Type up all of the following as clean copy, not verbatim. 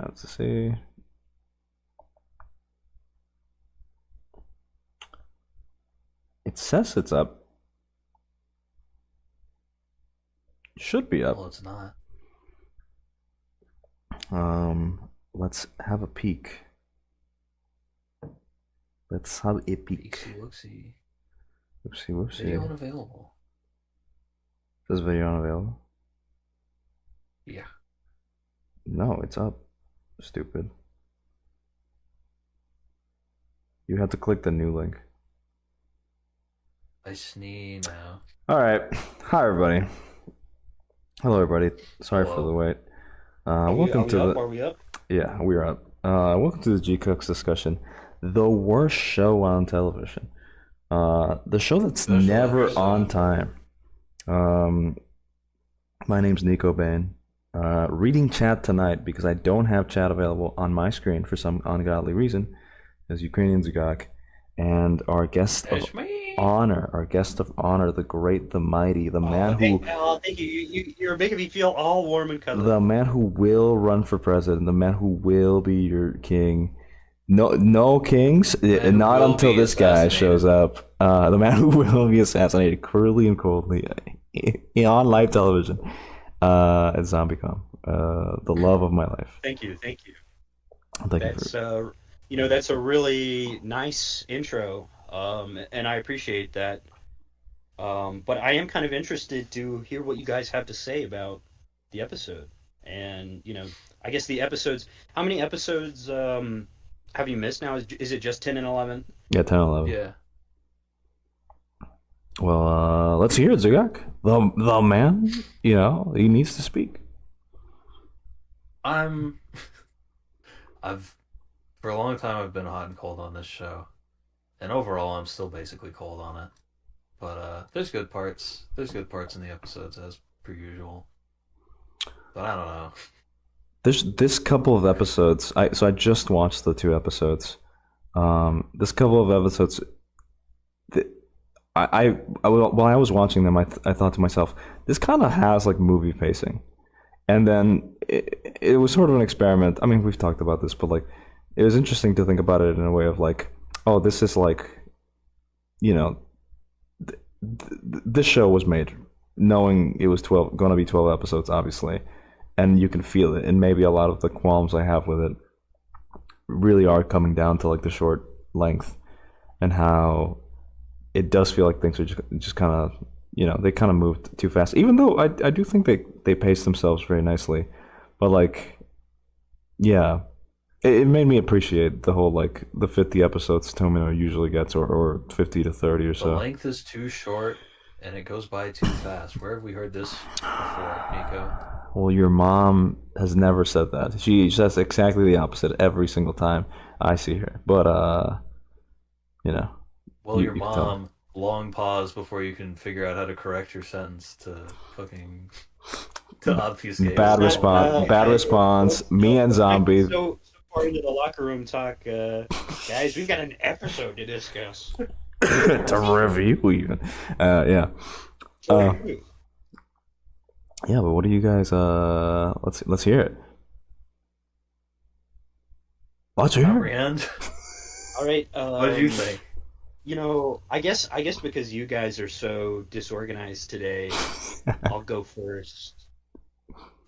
have to see. It says it's up. Should be up. Well, it's not. Let's have a peek. Let's have a peek. Whoopsie. Whoopsie, whoopsie. Video unavailable. Says video unavailable? Yeah. No, it's up. Stupid. You have to click the new link. I snee now. Alright. Hi, everybody. Hello, everybody. Sorry Hello. for the wait. Are welcome we to up? the... Are we up? Yeah, we're up. Welcome to the Gquuuuuux discussion. The worst show on television. The show that's Special never episode. on time. My name's Nico Bain. Reading chat tonight because I don't have chat available on my screen for some ungodly reason, as Ukrainian Zugak, and our guest of honor, the great, the mighty, the man who... Thank you. You're making me feel all warm and cuddly. The man who will run for president, the man who will be your king. No kings, not until this guy shows up. The man who will be assassinated cruelly and coldly on live television. It's ZombieCom, the love of my life. Thank you. Thank That's that's a really nice intro, and I appreciate that. But I am kind of interested to hear what you guys have to say about the episode, and I guess the episodes. How many episodes have you missed now? Is it just 10 and 11? Yeah, 10, 11. Yeah. Well, let's hear it, Zugak. The man, he needs to speak. For a long time I've been hot and cold on this show. And overall I'm still basically cold on it. But there's good parts. There's good parts in the episodes as per usual. But I don't know. This couple of episodes, I just watched the 2 episodes. This couple of episodes, while I was watching them, I thought to myself, this kind of has like movie pacing. And then it was sort of an experiment. I mean, we've talked about this, but like, it was interesting to think about it in a way of like, oh, this is like, this show was made knowing it was going to be 12 episodes, obviously, and you can feel it. And maybe a lot of the qualms I have with it really are coming down to like the short length and how it does feel like things are just kind of, they kind of moved too fast. Even though I do think they paced themselves very nicely, but like, yeah. It made me appreciate the whole, like, the 50 episodes Tomino usually gets, or 50 to 30 or so. The length is too short, and it goes by too fast. Where have we heard this before, Nico? Well, your mom has never said that. She says exactly the opposite every single time I see her. But, Well, your you can mom, long pause before you can figure out how to correct your sentence to obfuscate. Bad response. Me and Zombie. So far into the locker room talk, guys, we've got an episode to discuss. To review, even. Yeah. Yeah, but what do you guys? Let's hear it. Let's hear it. Comprehend. All right. What did you think? I guess because you guys are so disorganized today, I'll go first.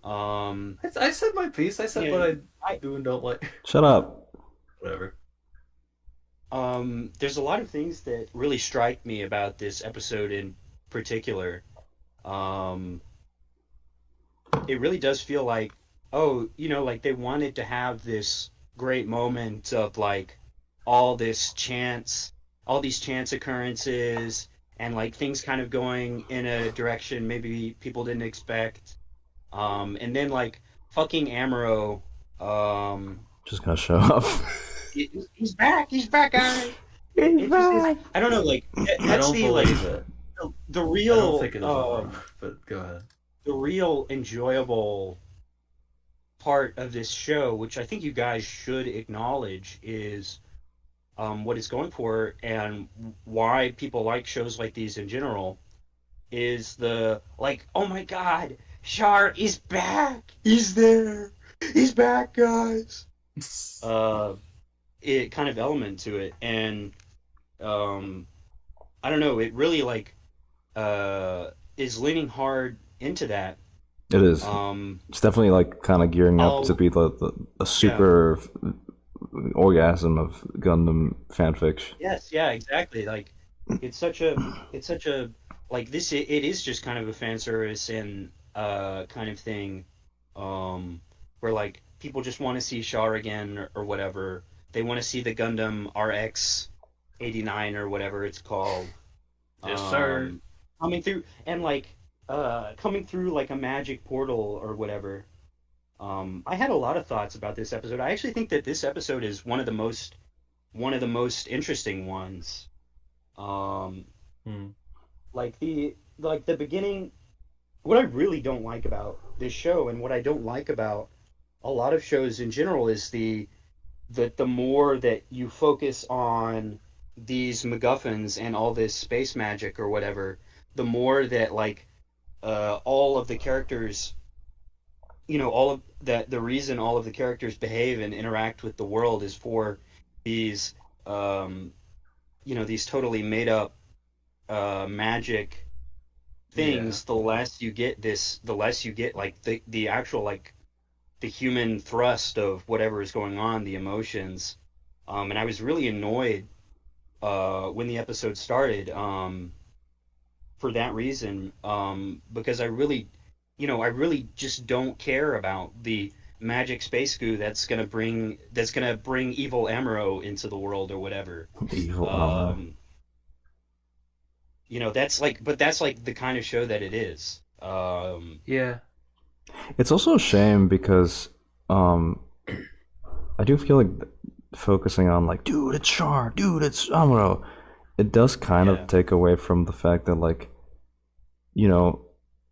I said my piece. I said what I do and don't like. Shut up. Whatever. There's a lot of things that really strike me about this episode in particular. It really does feel like, like they wanted to have this great moment of like all these chance occurrences and like things kind of going in a direction maybe people didn't expect. And then like fucking Amaro, just gonna show up. he's back, guys. He's back. I don't know, like I that's don't the believe like it. the I real don't think it is wrong, but go ahead. the real enjoyable part of this show, which I think you guys should acknowledge, is what it's going for and why people like shows like these in general, is the like, oh my god, Char is back, he's there, He's back, guys. It kind of element to it, and um, I don't know. It really like is leaning hard into that. It is. Um, It's definitely like kind of gearing up to I'll be a yeah. super orgasm of Gundam fanfiction. Yes, yeah, exactly. Like it's such a like this it is just kind of a fan service and kind of thing where like people just want to see Char again or whatever. They want to see the Gundam RX 89 or whatever it's called. Yes, sir. Um coming through and like coming through like a magic portal or whatever. I had a lot of thoughts about this episode. I actually think that this episode is one of the most interesting ones. Um, Hmm. like the beginning. What I really don't like about this show, and what I don't like about a lot of shows in general, is the more that you focus on these MacGuffins and all this space magic or whatever, the more that like all of the characters, all of that the reason all of the characters behave and interact with the world is for these um, these totally made up magic Yeah. things, the less you get like the actual like the human thrust of whatever is going on, the emotions. And I was really annoyed when the episode started for that reason, because I really just don't care about the magic space goo that's gonna bring evil Amuro into the world or whatever. Evil Amuro. Um, but that's like the kind of show that it is. Yeah. It's also a shame because um, I do feel like focusing on like, dude, it's Char, dude, it's Amuro. It does kind of Yeah, take away from the fact that like, you know,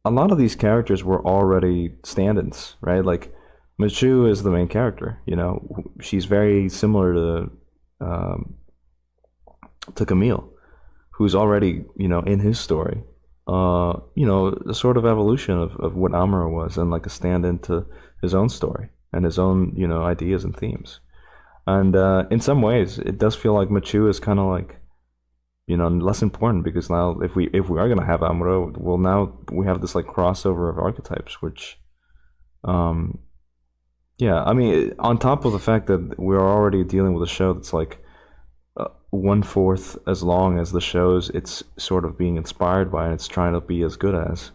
a lot of these characters were already stand-ins, right? Like, Michu is the main character. She's very similar um, to Camille, who's already in his story. A sort of evolution of what Amuro was, and like a stand-in to his own story and his own ideas and themes. And in some ways, it does feel like Machu is kind of like less important because now if we are gonna have Amuro, well, now we have this like crossover of archetypes, which um yeah, I mean, on top of the fact that we're already dealing with a show that's like one fourth as long as the shows it's sort of being inspired by and it's trying to be as good as.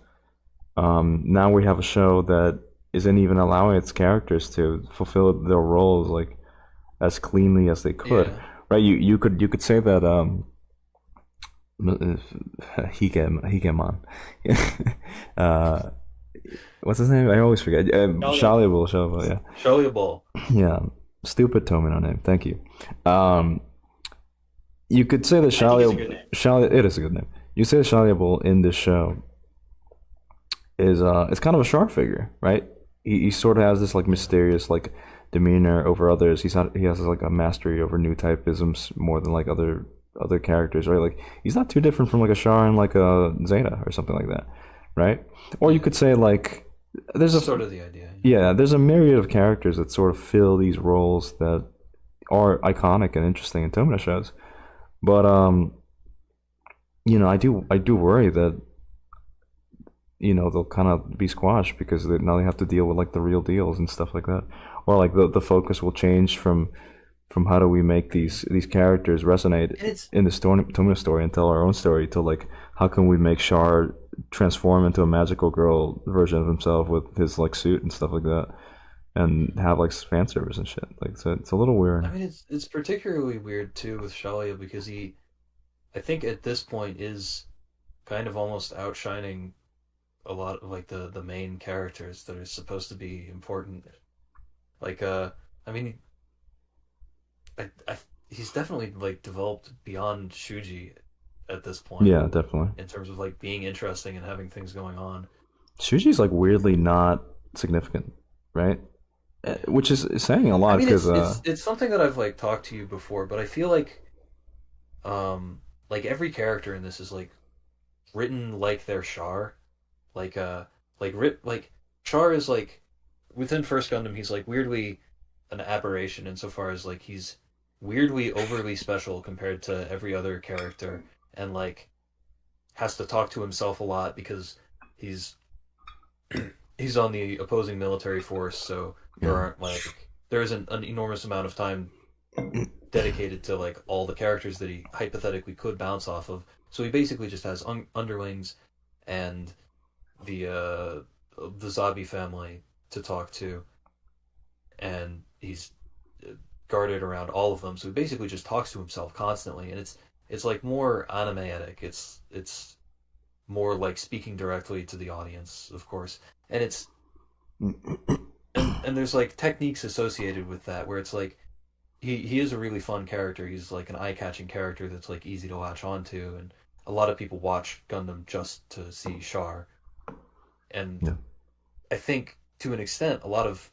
Now we have a show that isn't even allowing its characters to fulfill their roles like as cleanly as they could, Yeah. right? You could say that Higemon, uh, what's his name? I always forget. Shaliable, yeah, Show you ball. yeah. Stupid Tomino name. Thank you. Um, you could say that I think it's a good name. It is a good name. You say Shaliable in this show is it's kind of a shark figure, right? He sort of has this like mysterious like demeanor over others. He has like a mastery over new typisms more than like other characters, right? Like he's not too different from like a Char and like a Zeta or something like that, right? Or you could say like there's a Sort of the idea. yeah, there's a myriad of characters that sort of fill these roles that are iconic and interesting in Tomino shows. But I do worry that they'll kind of be squashed because now they have to deal with like the real deals and stuff like that, or like the focus will change from how do we make these characters resonate And it's in the Tomino story and tell our own story to like how can we make Char transform into a magical girl version of himself with his like suit and stuff like that and have like fan service and shit like so it's a little weird. I mean it's particularly weird too with Shalia because I think at this point is kind of almost outshining a lot of like the main characters that are supposed to be important. Like I mean I he's definitely like developed beyond Shuji at this point Yeah, definitely. in terms of like being interesting and having things going on. Shuji's like weirdly not significant, right? Which is saying a I lot mean because it's something that I've like talked to you before, but I feel like every character in this is like written like their Char. Like like Char is like within First Gundam, he's like weirdly an aberration insofar as like he's weirdly overly special compared to every other character, and like has to talk to himself a lot because he's he's on the opposing military force, so Yeah. there isn't an enormous amount of time dedicated to like all the characters that he hypothetically could bounce off of. So he basically just has underlings and the Zabi family to talk to, and he's guarded around all of them. So he basically just talks to himself constantly, and it's like more animatic. It's more like speaking directly to the audience, of course, and it's and there's like techniques associated with that where it's like he is a really fun character. He's like an eye-catching character that's like easy to latch onto, and a lot of people watch Gundam just to see Char. And Yeah. I think to an extent, a lot of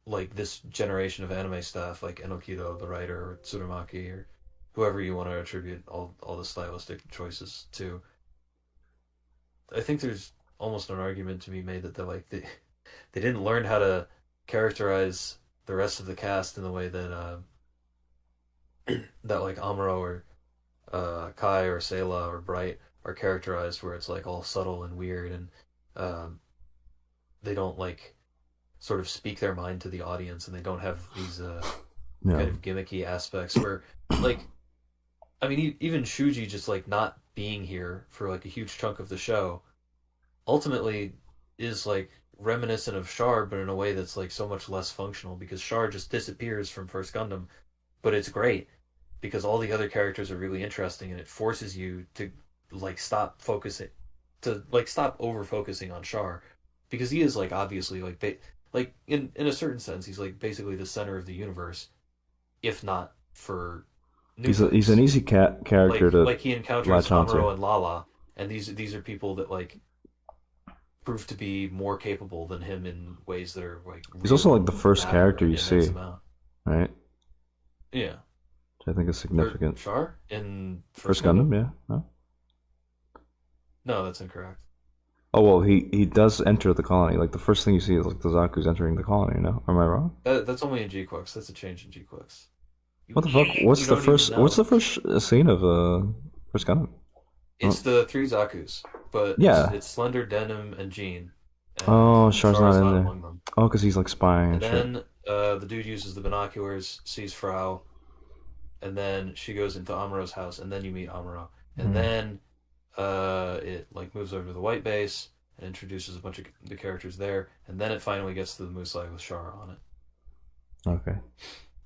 like this generation of anime staff, like Enokido, the writer, or Tsurumaki, or whoever you want to attribute all the stylistic choices to, I think there's almost an argument to be made that they didn't learn how to characterize the rest of the cast in the way that that like Amuro or Kai or Selah or Bright are characterized, where it's like all subtle and weird, and um, they don't like sort of speak their mind to the audience, and they don't have these Yeah. kind of gimmicky aspects where like I mean even Shuji just like not being here for like a huge chunk of the show ultimately is like reminiscent of Char, but in a way that's like so much less functional because Char just disappears from First Gundam, but it's great because all the other characters are really interesting, and it forces you to like stop over focusing on Char because he is like obviously like like in a certain sense he's like basically the center of the universe, if not for He's an easy character to like he encounters latch onto. Amuro and Lala, and these are people that like prove to be more capable than him in ways that are like He's also like the first character you see, amount. right? Yeah. Which I think is significant. Char in First Gundam, yeah. No? No, that's incorrect. Oh well, he does enter the colony. Like the first thing you see is like the Zaku's entering the colony. No, am I wrong? That's only in Gquuuuuux. That's a change in Gquuuuuux. What the fuck? What's the first? What's the first scene of First Gundam? It's the three Zaku's, but Yeah. it's Slender, Denim, and Jean. And Oh, Char's not in there. among them. Oh, because he's like spying And and shit. then the dude uses the binoculars, sees Frau, and then she goes into Amuro's house, and then you meet Amuro, and then it like moves over to the white base and introduces a bunch of the characters there, and then it finally gets to the Musai with Char on it. Okay.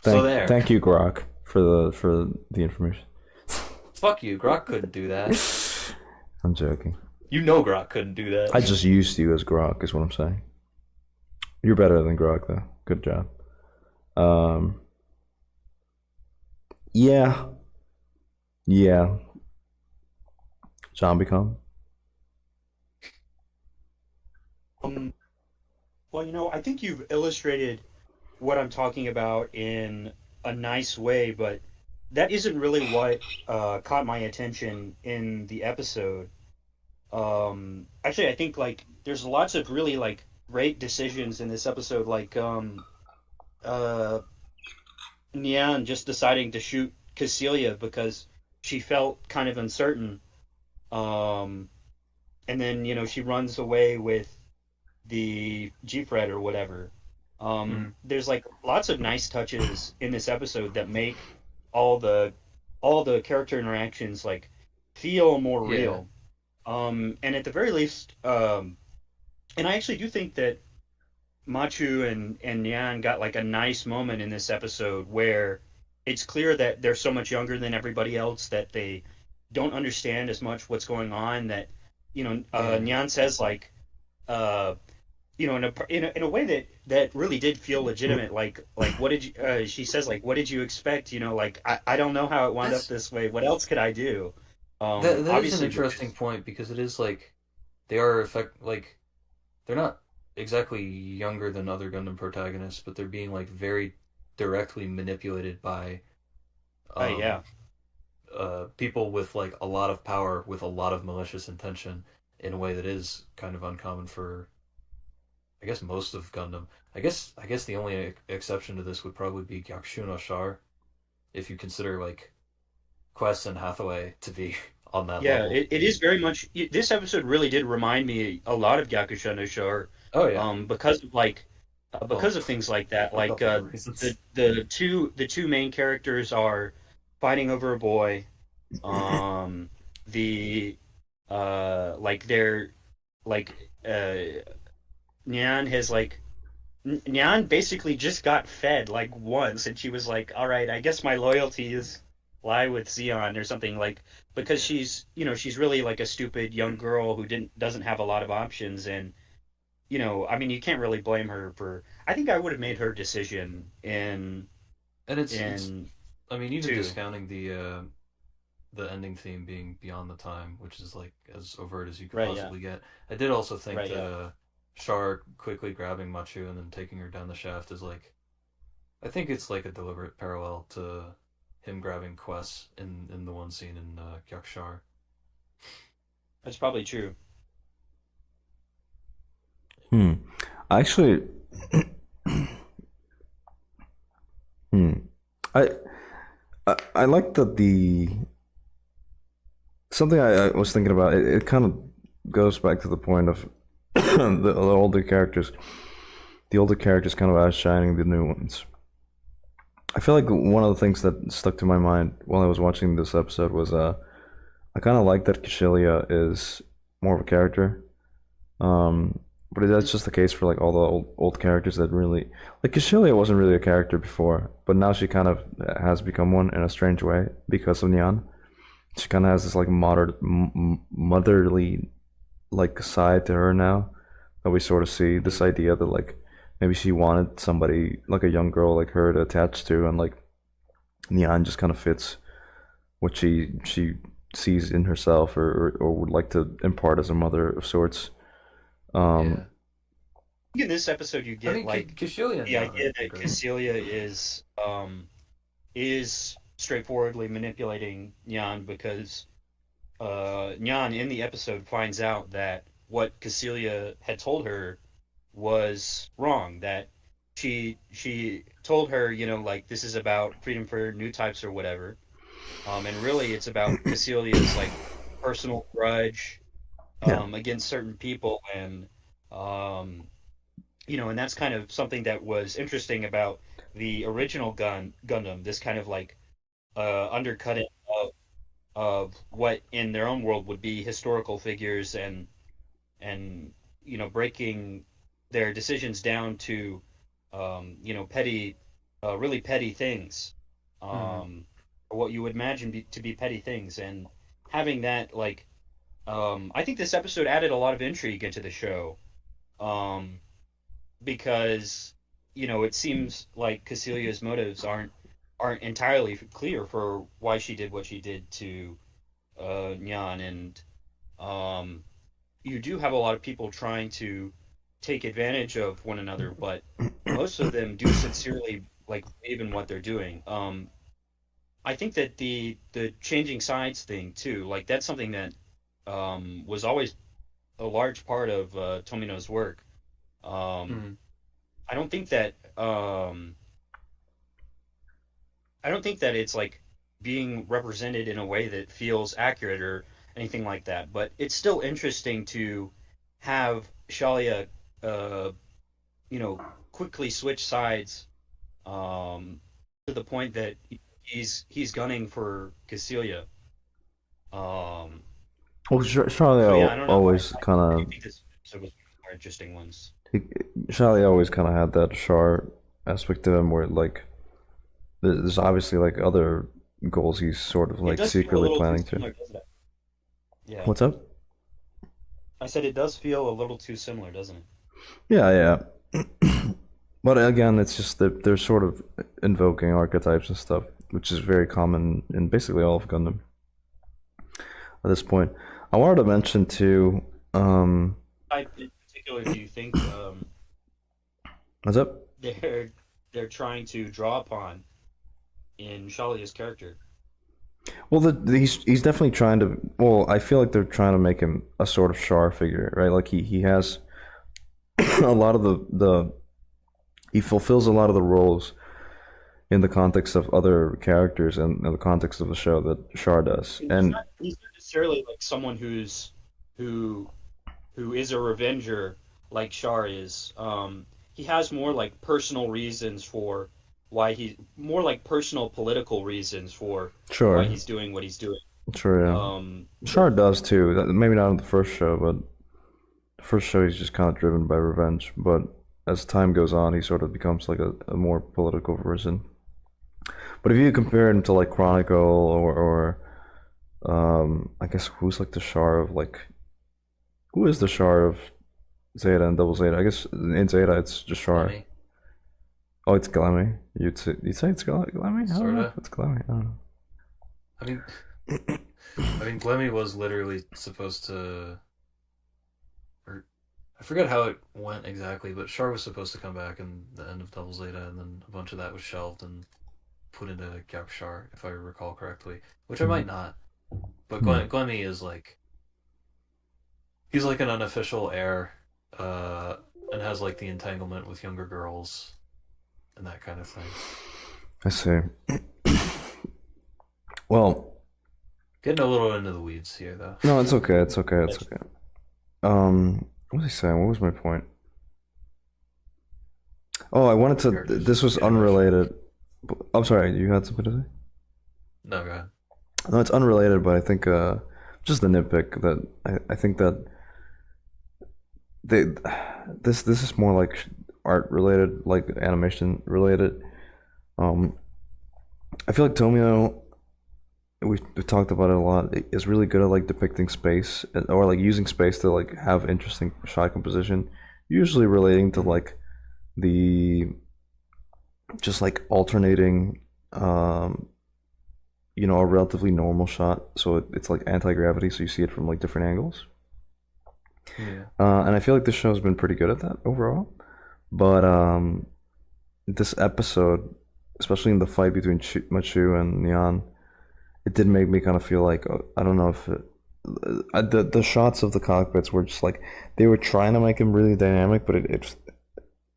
Thank you, Grok, for the information. Fuck you, Grok couldn't do that. I'm joking. You know Grok couldn't do that. I just used you as Grok, is what I'm saying. You're better than Grok, though. Good job. Yeah. Zombie Con. Well, I think you've illustrated what I'm talking about in a nice way, but that isn't really what caught my attention in the episode. Actually, I think like there's lots of really like great decisions in this episode, like Nian just deciding to shoot Cecilia because she felt kind of uncertain, and then she runs away with the G-Fred or whatever. There's like lots of nice touches in this episode that make all the character interactions like feel more real. And at the very least, and I actually do think that Machu and Nyan got like a nice moment in this episode where it's clear that they're so much younger than everybody else that they don't understand as much what's going on. That Nyan says like in a way that really did feel legitimate. Like what did you? She says like, what did you expect? Like I don't know how it wound up this way. What else could I do? That is an interesting point because it is like they are they're not exactly younger than other Gundam protagonists, but they're being like very directly manipulated by people with like a lot of power with a lot of malicious intention in a way that is kind of uncommon for I guess most of Gundam. I guess the only exception to this would probably be Gquuuuuux, if you consider like Quest and Hathaway to be on that Yeah, level. it is very much. This episode really did remind me a lot of Gyakusha no Shore, Oh yeah. because of Well, because of things like that. for a Like couple of reasons. the two main characters are fighting over a boy. Um, the like they're like Nyan has like Nyan basically just got fed like once, and she was like, "All right, I guess my loyalties lie with Xeon or something." Like because she's really like a stupid young girl who doesn't have a lot of options, and I mean, you can't really blame her for. I think I would have made her decision And it's in I mean even two. discounting the ending theme being Beyond the Time, which is like as overt as you could Right. Yeah. possibly get. I did also think Right. that Yeah. Char quickly grabbing Machu and then taking her down the shaft is like I think it's like a deliberate parallel to him grabbing Quest in the one scene in Gyak. That's probably true. Hmm. Actually, hmm. I I like that the something I was thinking about. It kind of goes back to the point of the older characters. The older characters kind of outshining the new ones. I feel like one of the things that stuck to my mind while I was watching this episode was I kind of like that Kishilia is more of a character. Um, but that's just the case for like all the old characters that really like Kishilia wasn't really a character before, but now she kind of has become one in a strange way because of Nyan. She kind of has this like motherly like side to her now that we sort of see this idea that like maybe she wanted somebody like a young girl like her to attach to, and like Nyan just kind of fits what she sees in herself, or would like to impart as a mother of sorts. Yeah. Um, In this episode, you I get mean, like Kishilia and the Yan idea are that great. Cecilia is straightforwardly manipulating Nyan because Nyan in the episode finds out that what Cecilia had told her was wrong. That she told her, like this is about freedom for new types or whatever. And really, it's about Cecilia's like personal grudge yeah, against certain people, and um, and that's kind of something that was interesting about the original Gundam. This kind of like undercutting of what in their own world would be historical figures, and breaking their decisions down to petty, really petty things, Hmm. um, or what you would imagine to be petty things, and having that like I think this episode added a lot of intrigue into the show, um, because it seems like Casilia's motives aren't entirely clear for why she did what she did to Nyan, and um, you do have a lot of people trying to take advantage of one another, but most of them do sincerely like believe in what they're doing. I think that the changing sides thing too, like that's something that was always a large part of Tomino's work. Um, Hmm. I don't think that I don't think that it's like being represented in a way that feels accurate or anything like that. But it's still interesting to have Shalia, uh, you know, quickly switch sides, um, to the point that he's gunning for Cecilia. Um, well, Charlie so yeah, I don't know. always I kind do of think this episode was one of the more interesting ones. Charlie always kind of had that Char aspect to him, where like there's obviously like other goals he's sort of It like does feel a secretly little too planning to. similar, doesn't it? Yeah, What's up? I said it does feel a little too similar, doesn't it? Yeah, yeah. But again, it's just that they're sort of invoking archetypes and stuff, which is very common in basically all of Gundam at this point. I wanted to mention too. Type in particular do you think What's up? they're they're trying to draw upon in Shalia's character? Well, he's definitely trying to. Well, I feel like they're trying to make him a sort of Char figure, right? Like he has a lot of the he fulfills a lot of the roles in the context of other characters and in the context of the show that Shar does. And He's not necessarily like someone who who is a revenger like Shar is. He has more like personal reasons for why he more like personal political reasons for why sure, he's doing what he's doing. sure, yeah. Um, Shar does too. Maybe not in the first show, but the first show he's just kind of driven by revenge. But as time goes on, he sort of becomes like a more political person. But if you compare him to like Chronicle or I guess who's like the Shar of like who is the Shar of Zeta and Double Zeta? I guess in Zeta it's just Shar. Lemmy, Oh, it's Glemmy. You'd say it's Glemmy? I don't know if sorta. it's Glemmy. I don't I mean, I mean, Glemmy was literally supposed to, or I forget how it went exactly, but Char was supposed to come back in the end of Double Zeta, and then a bunch of that was shelved and put into Gap Char, if I recall correctly, which I know. might not. But Hmm. Glemmy is like he's like an unofficial heir, and has like the entanglement with younger girls and that kind of thing. I see. Well, Getting a little into the weeds here, though. no, it's okay. It's okay. It's that's okay. What was he saying? What was my point? Oh, I wanted to. Characters This was getting emotional. unrelated. I'm sorry. You had something to say? No, go ahead. No, it's unrelated, but I think just a nitpick that I think that they this is more like art related, like animation related. Um, I feel like Tomio, we've talked about it a lot, is really good at like depicting space or like using space to like have interesting shot composition, usually relating to Mm-hmm. like the just like alternating um a relatively normal shot, so it's like anti-gravity, so you see it from like different angles. Yeah. And I feel like this show's been pretty good at that overall. But this episode, especially in the fight between Machu and Nyan, it did make me kind of feel like I don't know if the shots of the cockpits were just like they were trying to make him really dynamic, but it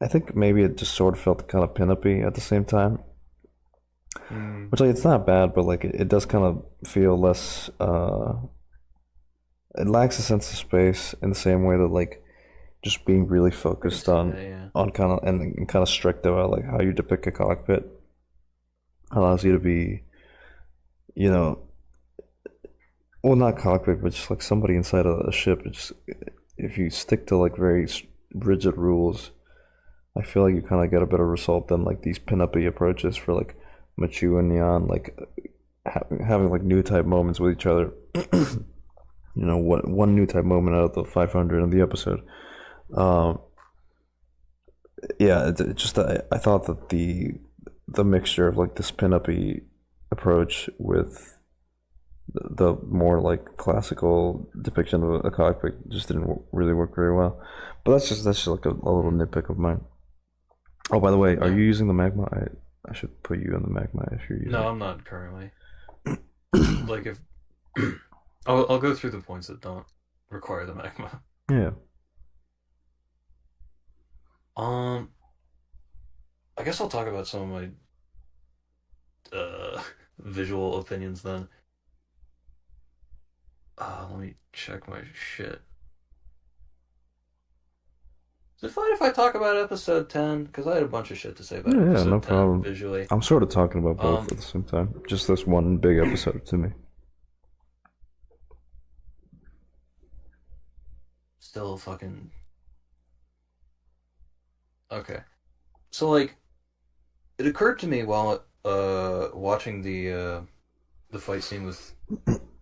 I think maybe it just sort of felt kind of pin-uppy at the same time. Mm. Which like it's not bad, but like it does kind of feel less. It lacks a sense of space in the same way that like just being really I can focused see that, yeah. on kind of and kind of strict about like how you depict a cockpit allows you to be, you know, well not cockpit, but just like somebody inside a ship. It's just if you stick to like very rigid rules, I feel like you kind of get a better result than like these pin-uppy approaches for like Machu and Neon, like having like new type moments with each other. One new type moment out of the 500 in the episode. Um, yeah, it just I thought that the mixture of like this pin-uppy approach with the more like classical depiction of a cockpit just didn't really work very well. But that's just like a little Mm. nitpick of mine. Oh, by the way, are Yeah. you using the magma? I should put you in the magma if you're using No, it. I'm not currently. Like if I'll go through the points that don't require the magma. Yeah. Um, I guess I'll talk about some of my visual opinions then. Let me check my shit. Is it fine if I talk about episode 10? Because I had a bunch of shit to say about Yeah, no episode 10 problem. visually. I'm sort of talking about both Um, at the same time. Just this one big episode to me. Still fucking. Okay. So, like, it occurred to me while watching the fight scene with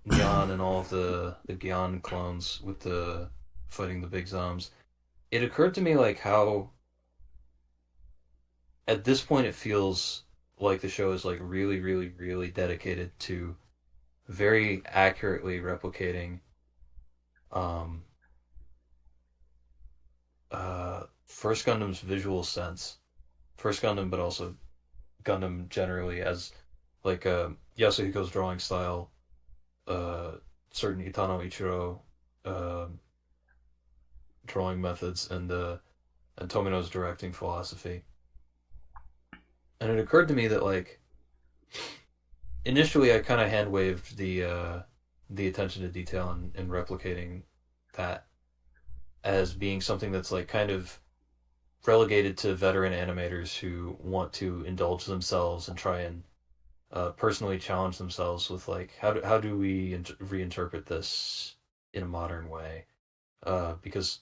Gyan and all of the Gyan clones with the fighting the big zombs. It occurred to me like how at this point it feels like the show is like really, really, really dedicated to very accurately replicating um First Gundam's visual sense. First Gundam, but also Gundam generally as like Yasuhiko's drawing style, uh certain Itano Ichiro um drawing methods and and Tomino's directing philosophy. And it occurred to me that like initially I kind of hand waved the attention to detail and replicating that as being something that's like kind of relegated to veteran animators who want to indulge themselves and try and personally challenge themselves with like how do we reinterpret this in a modern way? Because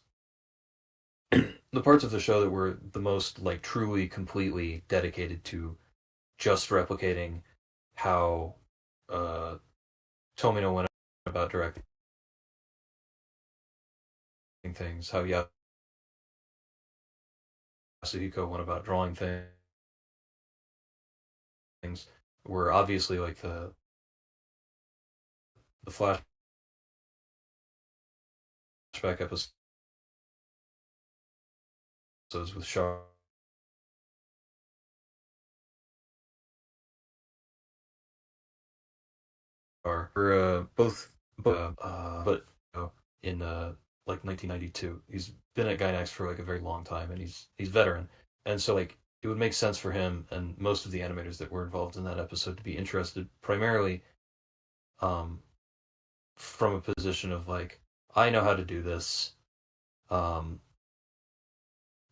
the parts of the show that were the most like truly completely dedicated to just replicating how uh, Tomino went about directing things, how Yasuhiko went about drawing things, were obviously like the flashback episodes with Char were but in like 1992. He's been at Gainax for like a very long time, and he's veteran, and so like it would make sense for him and most of the animators that were involved in that episode to be interested primarily um, from a position of like I know how to do this. Um,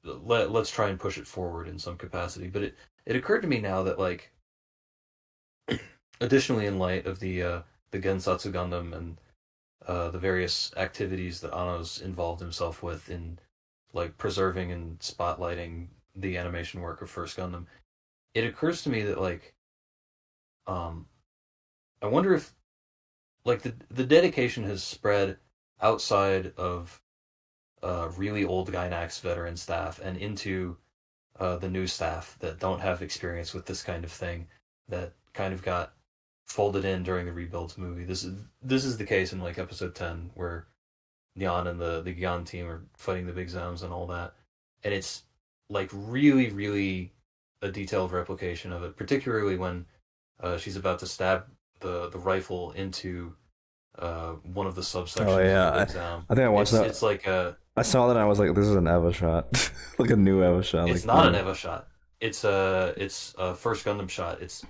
let's try and push it forward in some capacity. But it occurred to me now that like additionally in light of the Gensatsu Gundam and the various activities that Ano's involved himself with in like preserving and spotlighting the animation work of First Gundam, it occurs to me that like um, I wonder if like the dedication has spread outside of really old Gainax veteran staff and into the new staff that don't have experience with this kind of thing that kind of got folded in during the rebuilds movie. This is the case in like episode 10 where Nyan and the Gyan team are fighting the big Zams and all that. And it's like really, really a detailed replication of it, particularly when she's about to stab the rifle into one of the subsections Oh of the yeah, big Zam. I think I watched that. It's like a I saw that and I was like, this is an Eva shot, like a new Eva shot. it's Like, not an Eva shot. It's a first Gundam shot. It's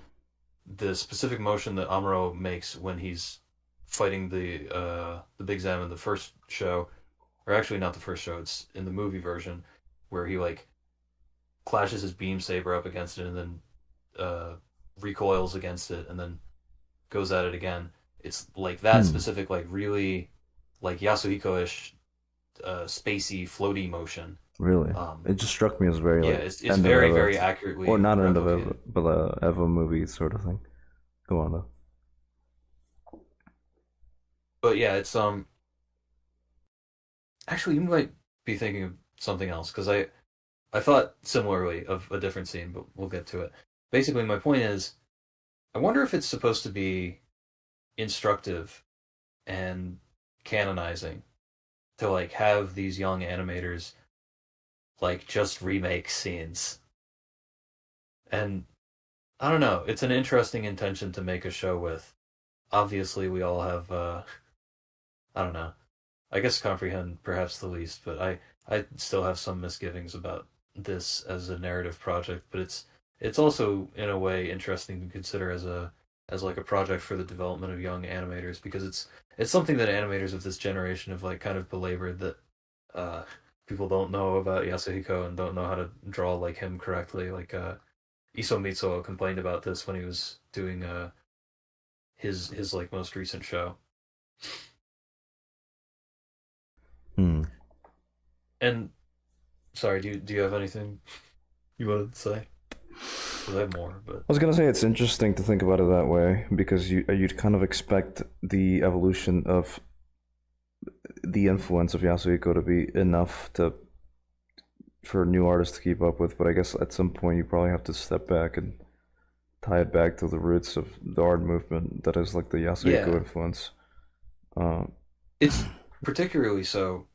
the specific motion that Amuro makes when he's fighting the Big Zam in the first show, or actually not the first show. It's in the movie version where he like clashes his beam saber up against it and then recoils against it and then goes at it again. It's like that hmm, specific, like really like Yasuhiko-ish, spacey, floaty motion. really, Um, it just struck me as very yeah, like it's end of very Eva, very or accurately not end of Eva, replicated. but a Eva movie sort of thing. Go on though. But yeah, it's actually you might be thinking of something else because I thought similarly of a different scene, but we'll get to it. Basically, my point is, I wonder if it's supposed to be instructive and canonizing to like have these young animators like just remake scenes. And I don't know, it's an interesting intention to make a show with. Obviously, we all have I don't know. I guess comprehend perhaps the least, but I still have some misgivings about this as a narrative project, but it's also in a way interesting to consider as like a project for the development of young animators because it's something that animators of this generation have like kind of belabored that uh people don't know about Yasuhiko and don't know how to draw like him correctly. Like Iso Mitsuo complained about this when he was doing his like most recent show. Hmm. And sorry, do you have anything you wanted to say? Because I have more, but I was gonna say it's interesting to think about it that way because you'd kind of expect the evolution of the influence of Yasuhiko to be enough to for new artists to keep up with, but I guess at some point you probably have to step back and tie it back to the roots of the art movement that is like the Yasuhiko yeah, influence. Uh, it's particularly so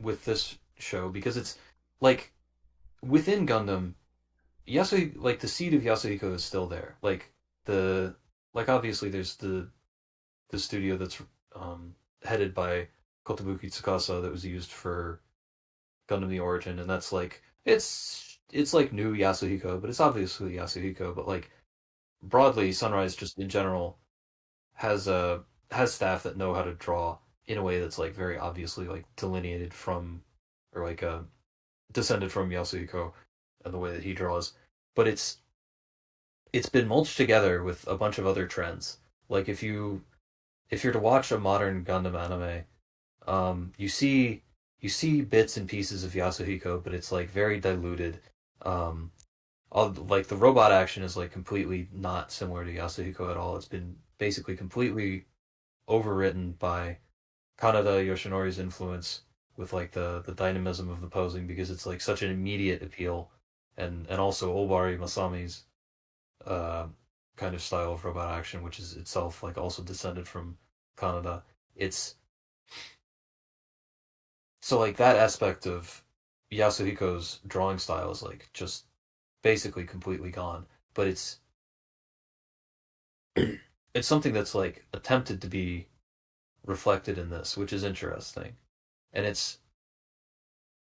with this show because it's like within Gundam, like the seed of Yasuhiko is still there. The like obviously there's the studio that's headed by Kotobuki Tsukasa that was used for Gundam the Origin, and that's like it's like new Yasuhiko, but it's obviously Yasuhiko. But like broadly, Sunrise just in general has has staff that know how to draw in a way that's like very obviously like delineated from or like descended from Yasuhiko and the way that he draws. But it's been mulched together with a bunch of other trends. Like if you're to watch a modern Gundam anime, you see bits and pieces of Yasuhiko, but it's like very diluted. Um, like the robot action is like completely not similar to Yasuhiko at all. It's been basically completely overwritten by Kaneda Yoshinori's influence with like the dynamism of the posing because it's like such an immediate appeal, and also Obari Masami's uh, kind of style of robot action, which is itself like also descended from Kaneda. It's so like that aspect of Yasuhiko's drawing style is like just basically completely gone. But it's something that's like attempted to be reflected in this, which is interesting. And it's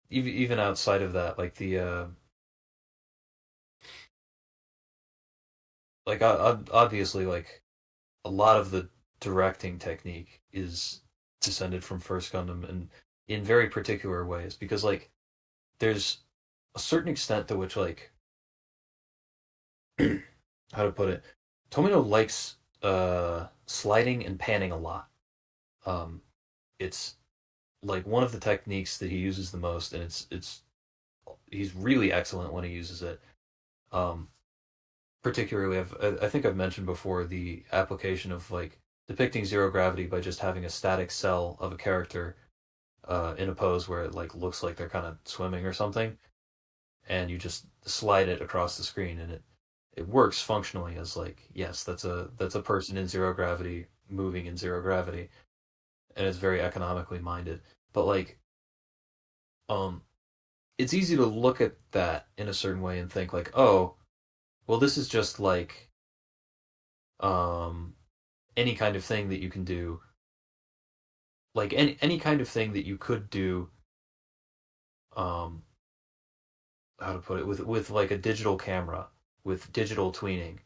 even outside of that, like the like obviously like a lot of the directing technique is descended from First Gundam and in very particular ways because like there's a certain extent to which like how to put it, Tomino likes sliding and panning a lot. Um, it's like one of the techniques that he uses the most, and it's he's really excellent when he uses it. Um, Particularly, I think I've mentioned before the application of like depicting zero gravity by just having a static cell of a character in a pose where it like looks like they're kind of swimming or something, and you just slide it across the screen, and it works functionally as like yes, that's a person in zero gravity moving in zero gravity, and it's very economically minded. But like um, it's easy to look at that in a certain way and think like, oh, well, this is just like um any kind of thing that you can do, like any kind of thing that you could do um how to put it with like a digital camera with digital tweening.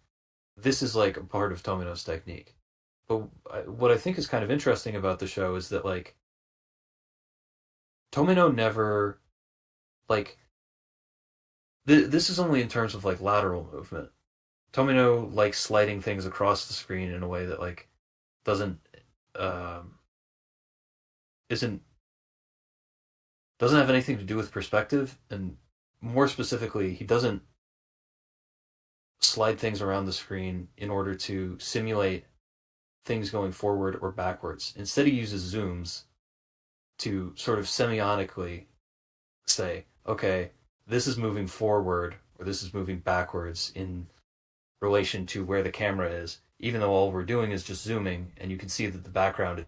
This is like a part of Tomino's technique. But what I think is kind of interesting about the show is that like Tomino never like this is only in terms of like lateral movement. Tomino likes sliding things across the screen in a way that like doesn't um isn't doesn't have anything to do with perspective, and more specifically, he doesn't slide things around the screen in order to simulate things going forward or backwards. Instead, he uses zooms to sort of semiotically say, okay, this is moving forward or this is moving backwards in relation to where the camera is, even though all we're doing is just zooming, and you can see that the background.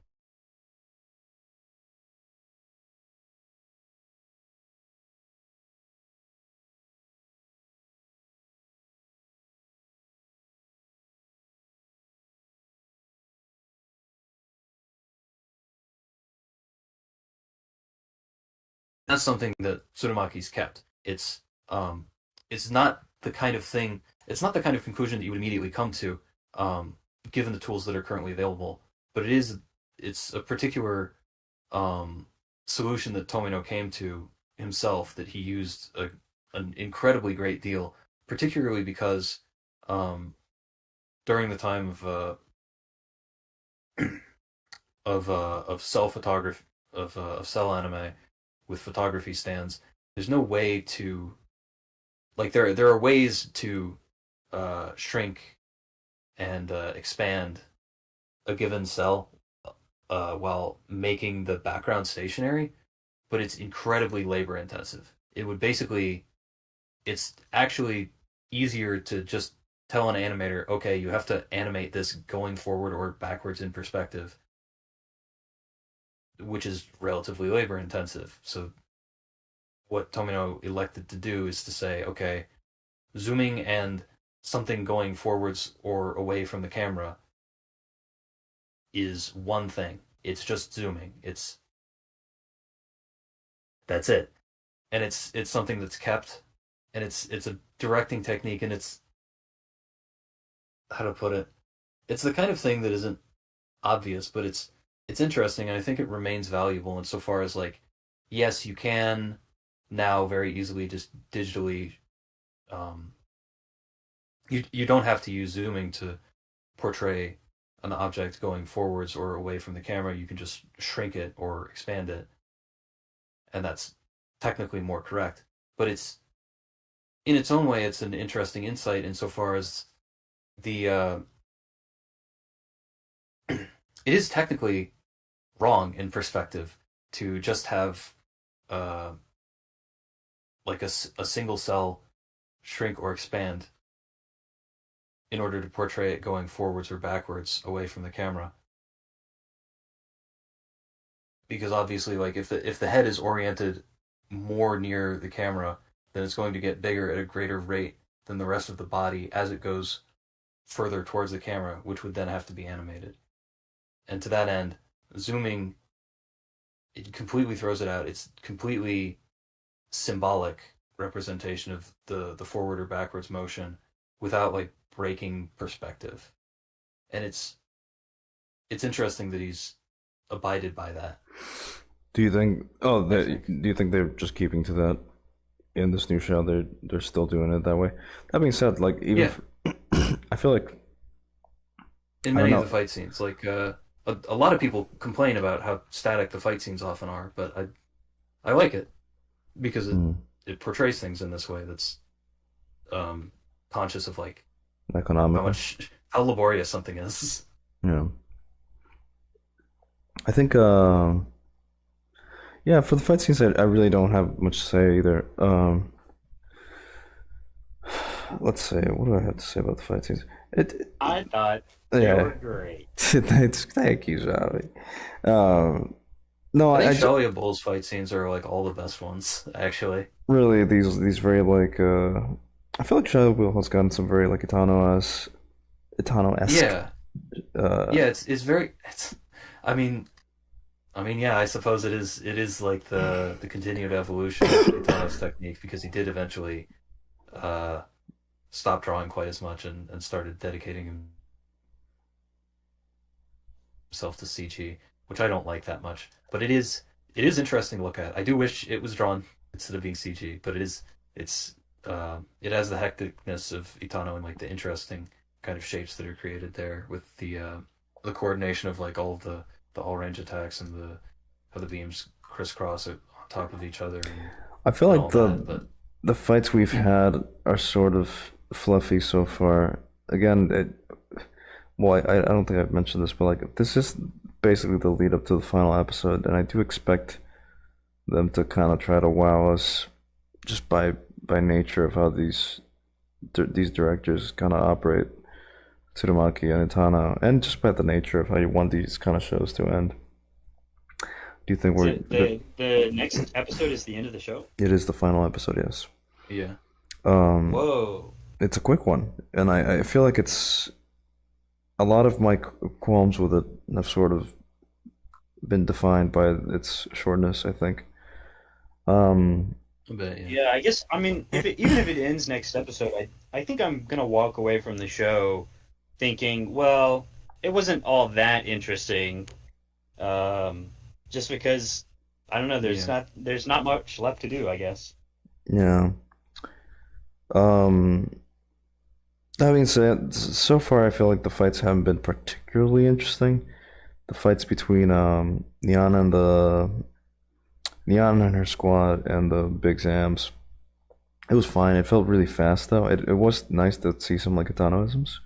That's something that Tsurumaki's kept. Um, it's not the kind of thing. It's not the kind of conclusion that you would immediately come to, um, given the tools that are currently available. But it is. It's a particular um, solution that Tomino came to himself that he used an incredibly great deal, particularly because um, during the time of cell photography of cell anime with photography stands, there's no way to like there are ways to shrink and expand a given cell while making the background stationary, but it's incredibly labor intensive. It would basically it's actually easier to just tell an animator, okay, you have to animate this going forward or backwards in perspective, which is relatively labor intensive. So what Tomino elected to do is to say, okay, zooming and something going forwards or away from the camera is one thing. It's just zooming. It's that's it. and it's something that's kept, and it's a directing technique, and it's, how to put it, it's the kind of thing that isn't obvious, but it's interesting, and I think it remains valuable insofar as, like, yes, you can now very easily just digitally, um, you don't have to use zooming to portray an object going forwards or away from the camera. You can just shrink it or expand it, and that's technically more correct. But it's, in its own way, it's an interesting insight insofar as the it is technically wrong in perspective to just have uh, like a single cell shrink or expand in order to portray it going forwards or backwards away from the camera. Because obviously, like, if the head is oriented more near the camera, then it's going to get bigger at a greater rate than the rest of the body as it goes further towards the camera, which would then have to be animated. And to that end, zooming, it completely throws it out. It's completely symbolic representation of the forward or backwards motion without, like, breaking perspective. And it's interesting that he's abided by that. Do you think? Oh, do you think they're just keeping to that in this new show? They're still doing it that way. That being said, like, even I feel like in many of the fight scenes, like a lot of people complain about how static the fight scenes often are, but I like it because it portrays things in this way that's conscious of, like, economical, how laborious something is. Yeah. I think, yeah, for the fight scenes, I really don't have much to say either. Let's say, what do I have to say about the fight scenes? I thought they were great. Thank you, Xavi. No, I think Shalia Bull's fight scenes are, like, all the best ones, actually. Really, these very, like, I feel like Shalia Bull has gotten some very, like, Itano-esque. Yeah. It's very. I mean, yeah, I suppose it is like the continued evolution of Itano's technique, because he did eventually stop drawing quite as much and started dedicating himself to CG, which I don't like that much. But it is interesting to look at. I do wish it was drawn instead of being CG, but it has the hecticness of Itano and, like, the interesting kind of shapes that are created there with the coordination of, like, all of the all range attacks and how the beams crisscross on top of each other. I feel like the fights we've had are sort of fluffy so far. Again, I don't think I've mentioned this, but, like, this is basically the lead up to the final episode, and I do expect them to kind of try to wow us just by nature of how these directors kind of operate, Tsurumaki and Itano, and just by the nature of how you want these kind of shows to end. Do you think the next episode is the end of the show? It is the final episode, yes. Yeah. Whoa. It's a quick one, and I feel like it's a lot of my qualms with it have sort of been defined by its shortness, I think. A bit, yeah. I guess, I mean, even if it ends next episode, I think I'm gonna walk away from the show thinking, well, it wasn't all that interesting, just because, I don't know, there's not much left to do, I guess. Yeah. That being said, so far I feel like the fights haven't been particularly interesting. The fights between Niana and her squad and the Big Zams, it was fine. It felt really fast though. It was nice to see some, like, Itanoisms,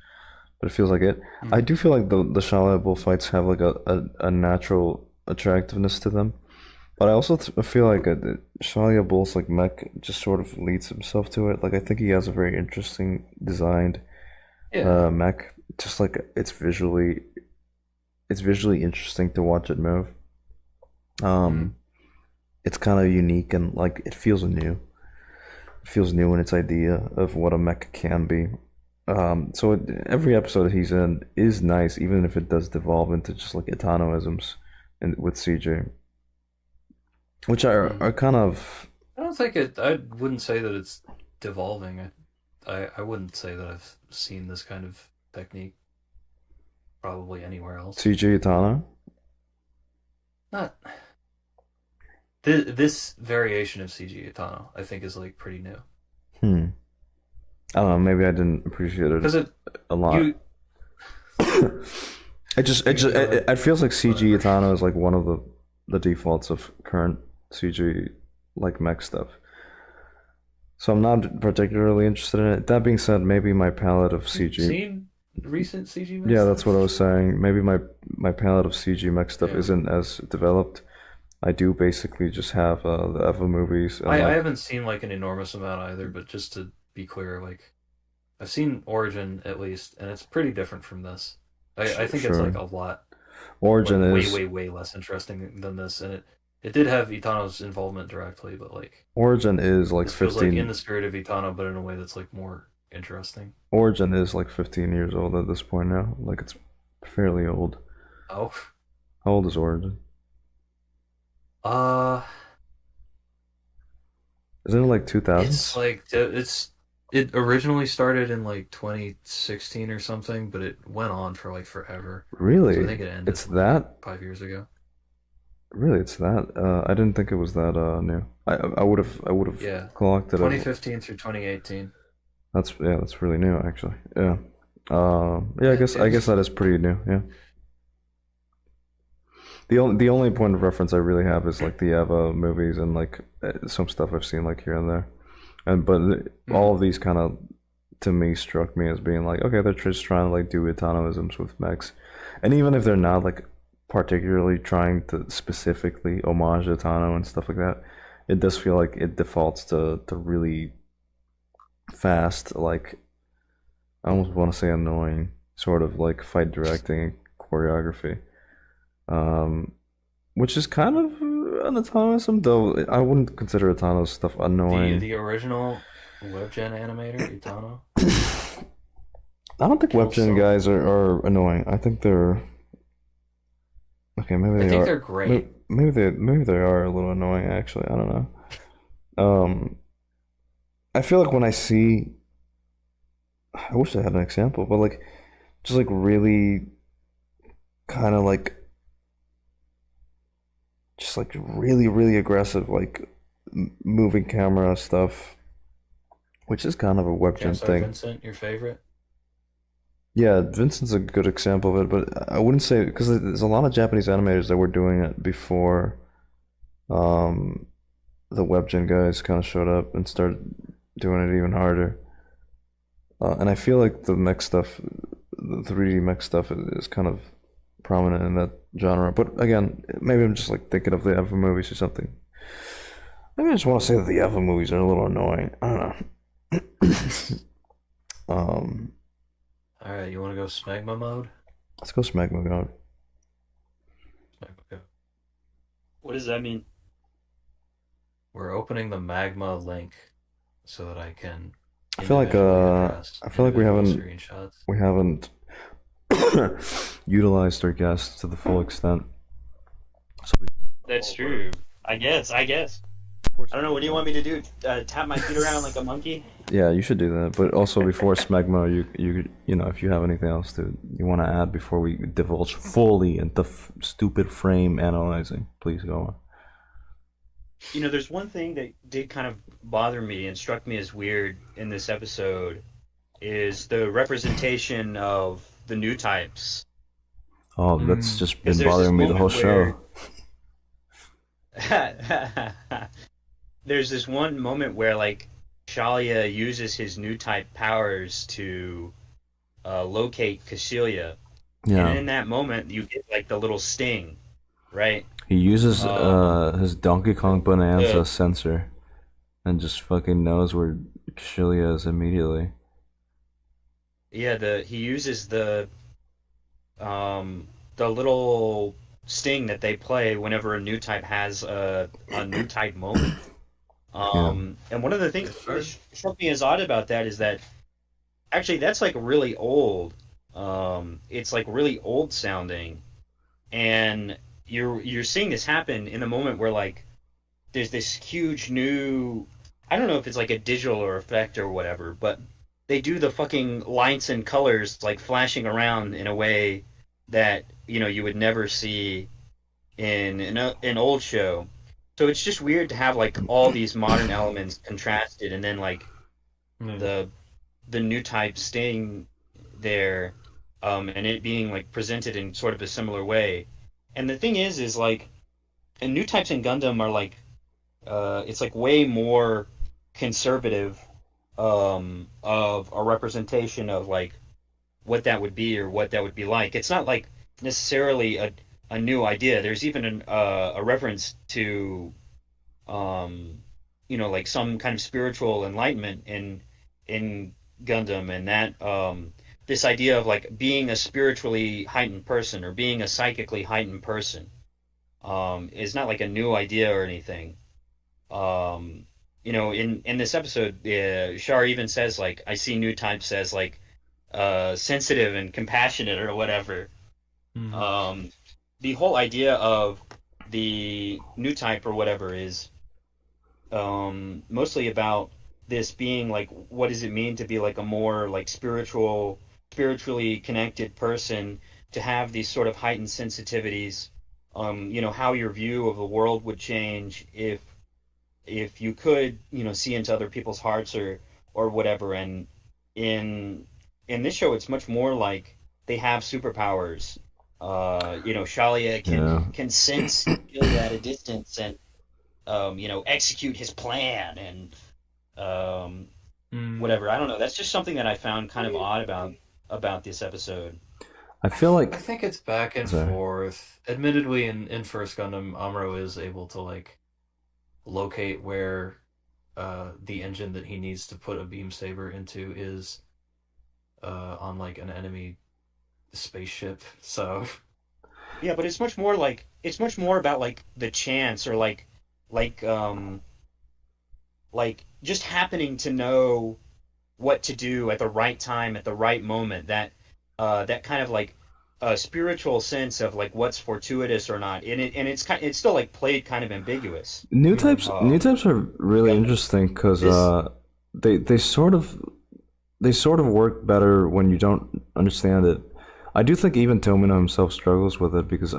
but it feels like it. I do feel like the Shaolin Bull fights have, like, a natural attractiveness to them, but I also feel like Shaolin Bull's, like, mech just sort of leads himself to it. Like, I think he has a very interesting designed mech. Just, like, it's visually interesting to watch it move. It's kind of unique and, like, it feels new. It feels new in its idea of what a mech can be. So every episode he's in is nice, even if it does devolve into just, like, Itanoisms with CJ, which are kind of I don't think it. I wouldn't say that it's devolving. I wouldn't say that I've seen this kind of technique probably anywhere else. CG Itano? Not this variation of CG Itano. I think is like pretty new Hmm. I don't know. Maybe I didn't appreciate because it it a lot. you It feels like CG Itano is like one of the defaults of current CG like mech stuff. So I'm not particularly interested in it. That being said, maybe my palette of CG. seen recent CG mech Yeah, stuff? that's what I was saying. Maybe my palette of CG mech stuff Yeah. isn't as developed. I do basically just have the Eva movies and I like haven't seen like an enormous amount either, but just to be clear, like I've seen Origin at least, and it's pretty different from this. I think it's like sure. a lot Origin like is way less interesting than this, and it did have Itano's involvement directly, but like Origin is like this feels like in 15 the spirit of Itano, but in a way that's like more interesting. Origin is like 15 years old at this point now. Like it's fairly old. Oh, How old is Origin? uh, Isn't it like it's 2000s? like it originally started in like 2016 or something, but it went on for like forever. So I Really? think it ended It's that? 5 years ago. Really, it's that. I didn't think it was that new. I would have Yeah, clocked it as 2015 through 2018. that's really new actually. Yeah. Yeah, I Yeah, guess it I guess was. that is pretty new. Yeah. The only point of reference I really have is like the Eva movies and like some stuff I've seen like here and there. And but all Mhm. of these kind of to me struck me as being like okay, they're just trying to like do autonomisms with mechs, and even if they're not like particularly trying to specifically homage Atano and stuff like that, it does feel like it defaults to really fast, like I almost want to say annoying, sort of like fight directing choreography, um, which is kind of an autonomism, though I wouldn't consider Atano's stuff annoying. The original WebGen animator Itano I don't think kills WebGen so. guys are annoying. I think they're okay. Maybe I they think are. they're great. Maybe they are a little annoying. Actually, I don't know. Um, I feel like when I see, I wish I had an example, but like just like really kind of like just like really aggressive like moving camera stuff, which is kind of a WebGen Gemstar thing. Vincent, your favorite? Yeah, Vincent's a good example of it, but I wouldn't say because there's a lot of Japanese animators that were doing it before um, the WebGen guys kind of showed up and started doing it even harder. And I feel like the mech stuff, the 3D mech stuff, is kind of prominent in that genre. But again, maybe I'm just like thinking of the Eva movies or something. Maybe I just want to say that the Eva movies are a little annoying. I don't know. um, All right, you want to go Smegma mode? let's go Smegma God. Smegma go. What does that mean? We're opening the magma link so that I can I feel like individually address I feel like we individual haven't screenshots. we haven't utilized our guests to the full extent. So we That's true. I guess. I don't know. What do you want me to do? Tap my feet around like a monkey? yeah, you should do that. But also before Smegma, you know if you have anything else to you want to add before we divulge fully into stupid frame analyzing, please go on. There's one thing that did kind of bother me and struck me as weird in this episode is the representation of the new types. Oh, that's just Because been there's this bothering me the whole moment show. where there's this one moment where like Shalia uses his new type powers to locate Casilia, and Yeah, in that moment you get like the little sting, right? he uses Um, his Donkey Kong the Bonanza sensor and just fucking knows where Kashylia is immediately. yeah, the he uses the little sting that they play whenever a new type has a new type moment. Yeah, And one of the things that struck me as odd about that is that actually that's like really old. It's like really old sounding, and you're seeing this happen in the moment where like there's this huge new, I don't know if it's like a digital or effect or whatever, but they do the fucking lights and colors like flashing around in a way that you would never see in an old show. So it's just weird to have like all these modern elements contrasted, and then like the new type staying there, and it being like presented in sort of a similar way. And the thing is like, and new types in Gundam are like, it's like way more conservative, of a representation of like what that would be or what that would be like. It's not like necessarily a new idea. There's even a reference to, like some kind of spiritual enlightenment in Gundam, and that, this idea of like being a spiritually heightened person or being a psychically heightened person, is not like a new idea or anything. In this episode, Char even says like, I see new types as like sensitive and compassionate or whatever. Mm-hmm. The whole idea of the new type or whatever is, mostly about this being like, what does it mean to be like a more like spiritually connected person, to have these sort of heightened sensitivities, how your view of the world would change if you could, see into other people's hearts or whatever. And in this show, it's much more like they have superpowers. Shalia can sense Julia at a distance and, execute his plan and whatever. I don't know. That's just something that I found kind of odd about this episode. I feel like I think it's back and forth. Admittedly, in First Gundam, Amuro is able to like locate where the engine that he needs to put a beam saber into is on like an enemy spaceship. So yeah, but it's much more about like the chance, or like just happening to know what to do at the right time at the right moment. That kind of like a spiritual sense of like what's fortuitous or not, and it's still like played kind of ambiguous. New types are really interesting because they sort of work better when you don't understand it. I do think even Tomino himself struggles with it, because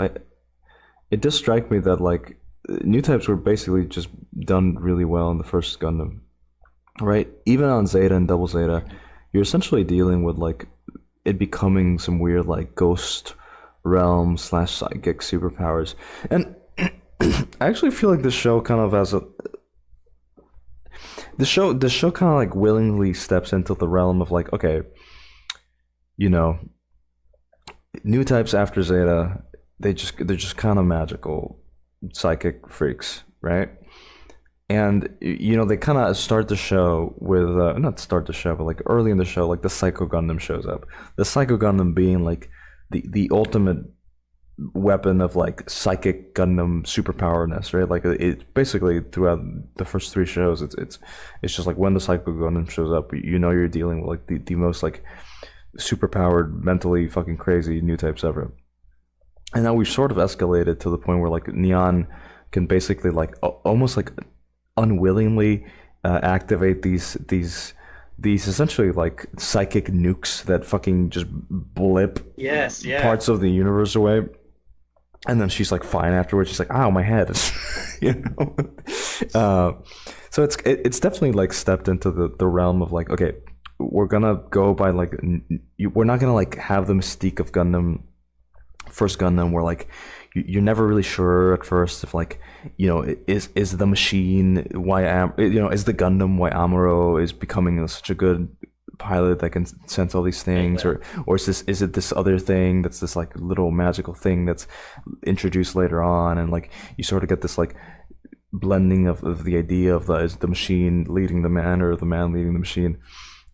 it does strike me that like new types were basically just done really well in the first Gundam, right? Even on Zeta and Double Zeta, you're essentially dealing with like it becoming some weird like ghost realm / psychic superpowers. And I actually feel like this show kind of has the show kind of like willingly steps into the realm of like, okay, new types after Zeta, they're just kind of magical psychic freaks, right? And they kind of start the show with not start the show, but like early in the show, like the Psycho Gundam shows up. The Psycho Gundam being like the ultimate weapon of like psychic Gundam superpowerness, right? Like it basically throughout the first 3 shows, it's just like when the Psycho Gundam shows up, you're dealing with like the most like superpowered, mentally fucking crazy new types ever. And now we've sort of escalated to the point where like Neon can basically like almost like unwillingly activate these essentially like psychic nukes that fucking just blip parts of the universe away. And then she's like fine afterwards. She's like, "Ow, my head," so it's definitely like stepped into the realm of like, okay, we're gonna go by like we're not gonna like have the mystique of Gundam, first Gundam, where like you're never really sure at first if like is the machine why is the Gundam why Amuro is becoming such a good pilot that can sense all these things, or is it this other thing that's this like little magical thing that's introduced later on, and like you sort of get this like blending of the idea of is the machine leading the man or the man leading the machine.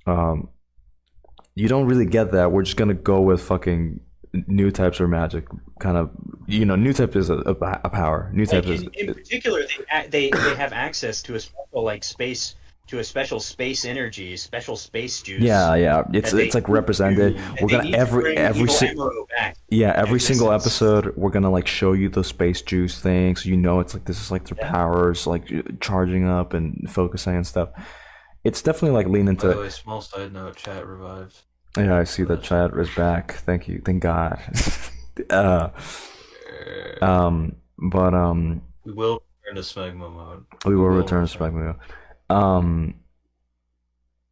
You don't really get that. We're just gonna go with fucking new types are magic, kind of. New type is a power. New type in particular, they have access to a special like space to a special space energy, special space juice Yeah. It's that they it's like represented. that We're they gonna need to bring evil Emerald back to every single existence. episode we're gonna like show you the space juice thing, so you know it's like this is like their Yeah. powers like charging up and focusing and stuff. It's definitely like lean By into the it. way, small side note: chat revived. Yeah, I see For that that show. chat is back. Thank you, thank God. uh, but We will return to Smegma mode. we will return to Spagmio. Um,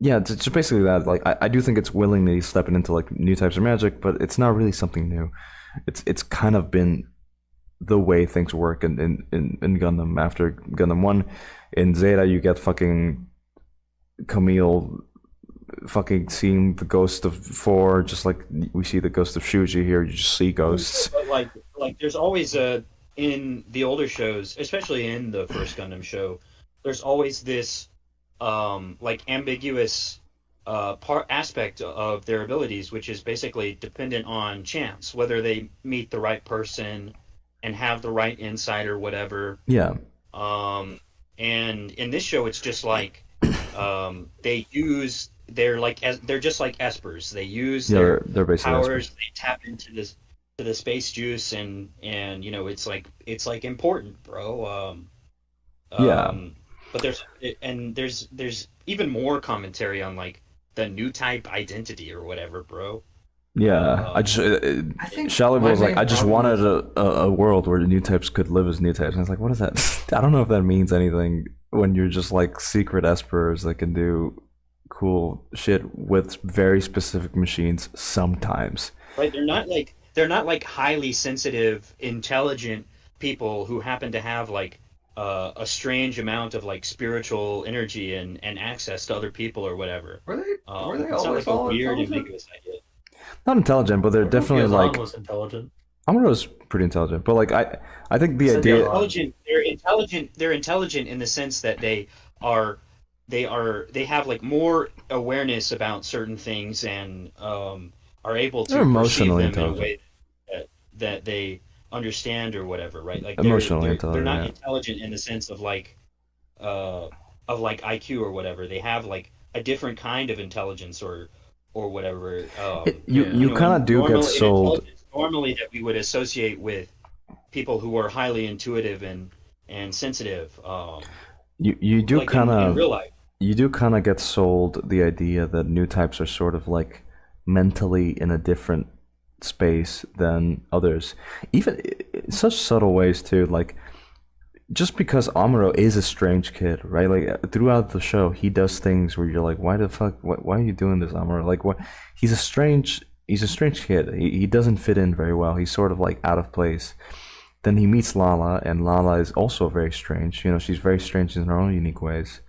yeah, it's just basically that. Like, I do think it's willingly stepping into like new types of magic, but it's not really something new. It's kind of been the way things work in Gundam after Gundam One. In Zeta, you get fucking Camille fucking seeing the ghost of Four, just like we see the ghost of Shuji here. You just see ghosts. But like there's always a in the older shows, especially in the first Gundam show, there's always this like ambiguous part aspect of their abilities, which is basically dependent on chance, whether they meet the right person and have the right insight or whatever. Yeah, And in this show, it's just like they use they're just like espers. They use yeah, their they're basically powers. experts. They tap into this to the space juice, and you know it's like important, bro. Yeah, But there's even more commentary on like the new type identity or whatever, bro. yeah. I Um, just I think Shallot my was like, main I just problem wanted with a world where the new types could live as new types. And I was like, what is that? I don't know if that means anything when you're just like secret espers that can do cool shit with very specific machines sometimes. right? They're not like highly sensitive, intelligent people who happen to have like a strange amount of like spiritual energy and access to other people or whatever. were they It's not always like a all weird, intelligent? ambiguous idea. Not intelligent, but they're I remember definitely Yazan like was intelligent. Amuro is pretty intelligent. But like I think the Said They're idea, Yazan. intelligent. They're intelligent. They're intelligent in the sense that are they have like more awareness about certain things and are able they're to perceive emotionally them in a intelligent. way that they understand or whatever, right? Like Emotionally they're not intelligent. intelligent in the sense uh of like IQ or whatever. They have like a different kind of intelligence or whatever. Yeah. You kind of do get Normal sold. intelligence normally that we would associate with people who are highly intuitive and sensitive. You do Like kind in of real life. you do kind of get sold the idea that new types are sort of like mentally in a different space than others, even in such subtle ways too. Like just because Amuro is a strange kid, right? Like throughout the show, he does things where you're like, why the fuck? Why are you doing this, Amuro? Like what? He's a strange kid. He doesn't fit in very well. He's sort of like out of place. Then he meets Lala, and Lala is also very strange. You know, she's very strange in her own unique ways.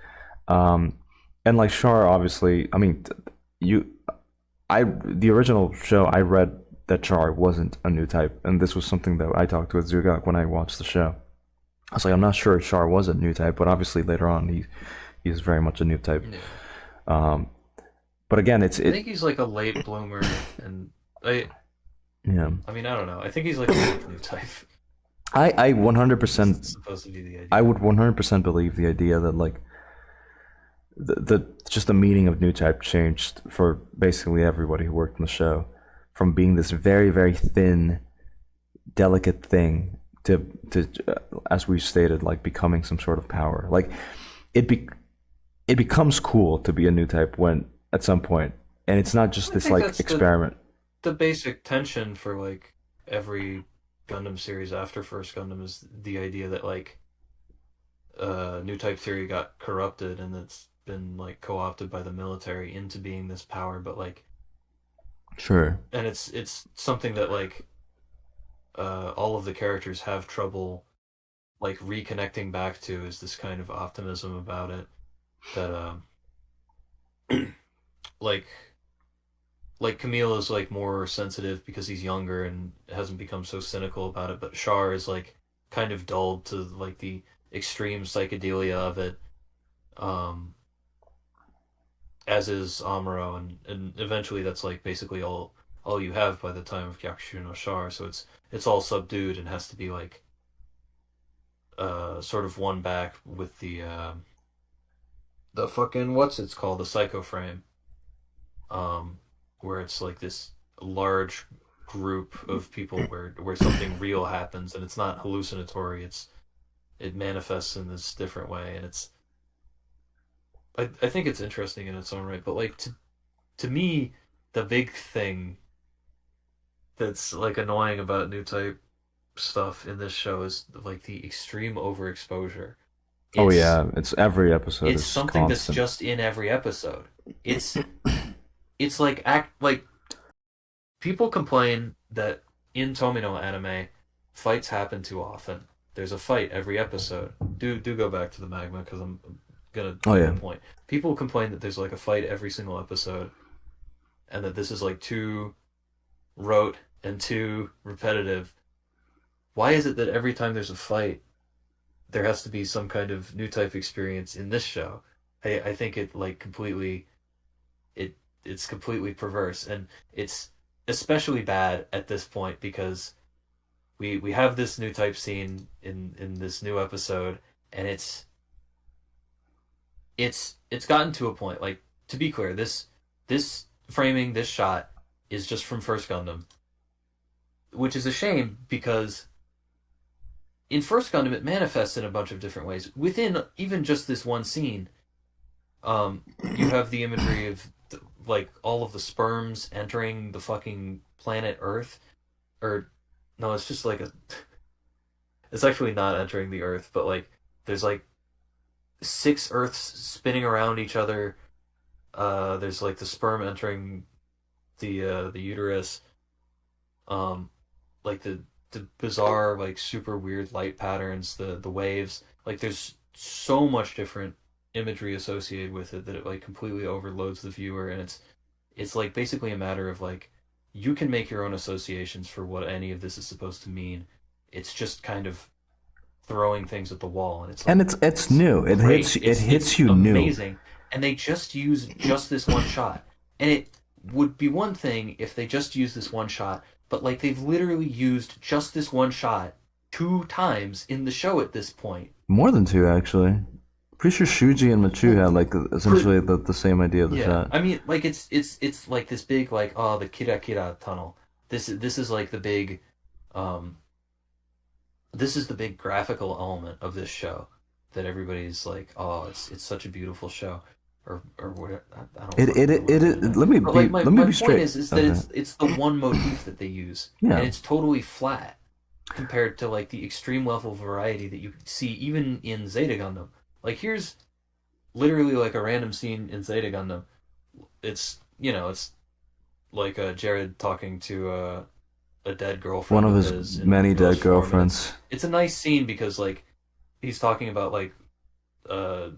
Um, and like Char, obviously, I mean, you, the original show, I read that Char wasn't a new type, and this was something that I talked with Zugak when I watched the show. I was like, I'm not sure if Char was a new type, but obviously later on he's very much a new type. Yeah. Um, but again, I think he's like a late bloomer, and yeah, I mean, I don't know. I think he's like a late new type. I It's 100% supposed to be the idea. I would 100% believe the idea that like the just the meaning of new type changed for basically everybody who worked on the show, from being this very very thin, delicate thing to as we stated, like becoming some sort of power. Like it be it becomes cool to be a new type when at some point, and it's not just I this think like that's experiment. the basic tension for like every Gundam series after First Gundam is the idea that like new type theory got corrupted and it's been like co-opted by the military into being this power, but like Sure. and it's something that like all of the characters have trouble like reconnecting back to, is this kind of optimism about it that like Camille is like more sensitive because he's younger and hasn't become so cynical about it, but Char is like kind of dulled to like the extreme psychedelia of it, um, as is Amuro, and eventually that's like basically all you have by the time of Gyakushu no Char, so it's all subdued and has to be like sort of won back with the the fucking what's it's called, the psycho frame, where it's like this large group of people where something real happens and it's not hallucinatory. It manifests in this different way, and I think it's interesting in its own right. But like to me, the big thing that's like annoying about new type stuff in this show is like the extreme overexposure. Oh It's yeah, it's every episode it's is something that's constant. just in every episode. It's it's like act like people complain that in Tomino anime fights happen too often. There's a fight every episode. Do go back to the magma because I'm gonna Oh make yeah, a point. People complain that there's like a fight every single episode, and that this is like too rote and too repetitive. Why is it that every time there's a fight, there has to be some kind of new type experience in this show? I think it like completely it's completely perverse, and it's especially bad at this point because we have this new type scene in this new episode, and it's gotten to a point, like, to be clear, this framing, this shot is just from First Gundam, which is a shame because in First Gundam it manifests in a bunch of different ways within even just this one scene. You have the imagery of like all of the sperms entering the fucking planet Earth, or no, it's just like a. It's actually not entering the Earth, but like there's like six Earths spinning around each other. There's like the sperm entering the uterus. Like the bizarre, like super weird light patterns, the waves. Like there's so much different imagery associated with it that it like completely overloads the viewer, and it's like basically a matter of like you can make your own associations for what any of this is supposed to mean. It's just kind of throwing things at the wall, and it's like it's new. It great. hits It's you new. amazing, and they just use just this one shot, and it would be one thing if they just used this one shot, but like they've literally used just this one shot 2 times in the show at this point. More than two actually. Pretty sure Shuji and Machu had like essentially the same idea of the Yeah, shot. I mean, like it's like this big like the Kira Kira tunnel. This is like the big, um, this is the big graphical element of this show that everybody's like, oh, it's such a beautiful show, or what? I don't It fucking it know it, what it let me But be like let me my be point straight. is that Okay. it's the one motif that they use, Yeah. and it's totally flat compared to like the extreme level variety that you see even in Zeta Gundam. Like here's literally like a random scene in Zeta Gundam. It's like Jared talking to a dead One girlfriend of of his his many in ghost dead form, and girlfriends. it's a nice scene because like he's talking about like uh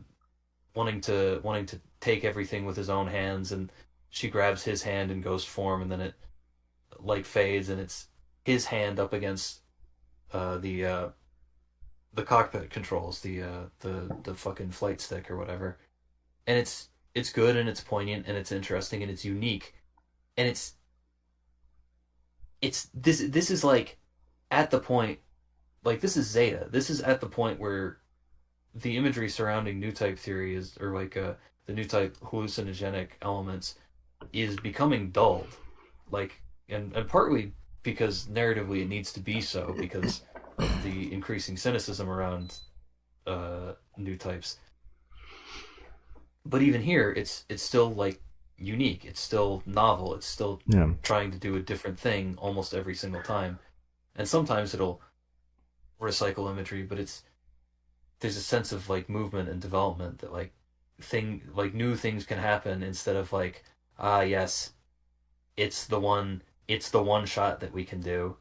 wanting to take everything with his own hands, and she grabs his hand in ghost form, and then it like fades, and it's his hand up against uh the uh the cockpit controls, the fucking flight stick or whatever, and it's good, and it's poignant, and it's interesting, and it's unique, and it's this is like at the point, like this is Zeta. This is at the point where the imagery surrounding new type theory is, or like the new type hallucinogenic elements is becoming dulled, like, and partly because narratively it needs to be so because of the increasing cynicism around new types. But even here, it's still like unique. It's still novel. It's still Yeah. trying to do a different thing almost every single time, and sometimes it'll recycle imagery, but there's a sense of like movement and development that like new things can happen instead of like, yes, it's the one shot that we can do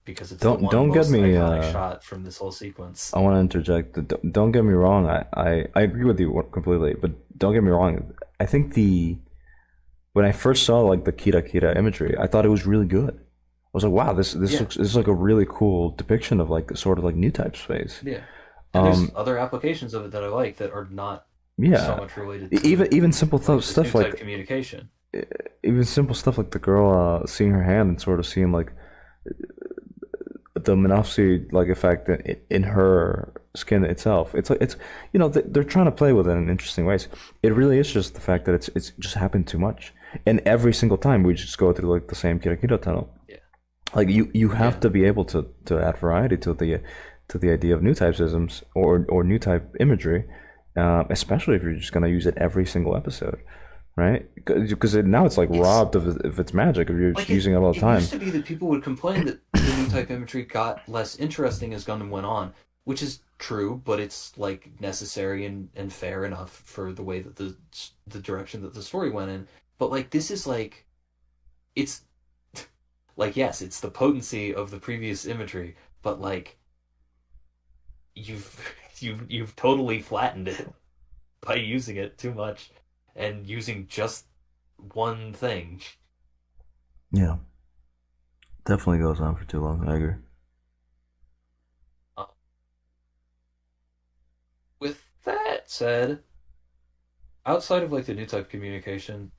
because it's the one Don't get most me. iconic shot from this whole sequence. I want to interject. Don't get me wrong. I agree with you completely, but don't get me wrong. I think when I first saw like the Kira Kira imagery, I thought it was really good. I was like, wow, Yeah. this is like a really cool depiction of like sort of like new type space. Yeah. And there's Um, other applications of it that I like that are not so yeah, much related to even simple like this new stuff type like communication. even simple stuff like the girl seeing her hand and sort of seeing like the Monopsy like effect in her skin itself. It's like it's they're trying to play with it in interesting ways. It really is just the fact that it's just happened too much, and every single time we just go through like the same Kirakito tunnel. Yeah. Like you have to be able to add variety to the idea of new typeisms or new type imagery, especially if you're just gonna use it every single episode, right? Because now it's like robbed of its magic if you're just using it all the time. It used to be that people would complain that the new type imagery got less interesting as Gundam went on, which is true, but it's like necessary and fair enough for the way that the direction that the story went in. But like this is like, it's like, yes, it's the potency of the previous imagery, but like you've totally flattened it by using it too much and using just one thing. Yeah, definitely goes on for too long. I agree. With that said, outside of like the new type communication,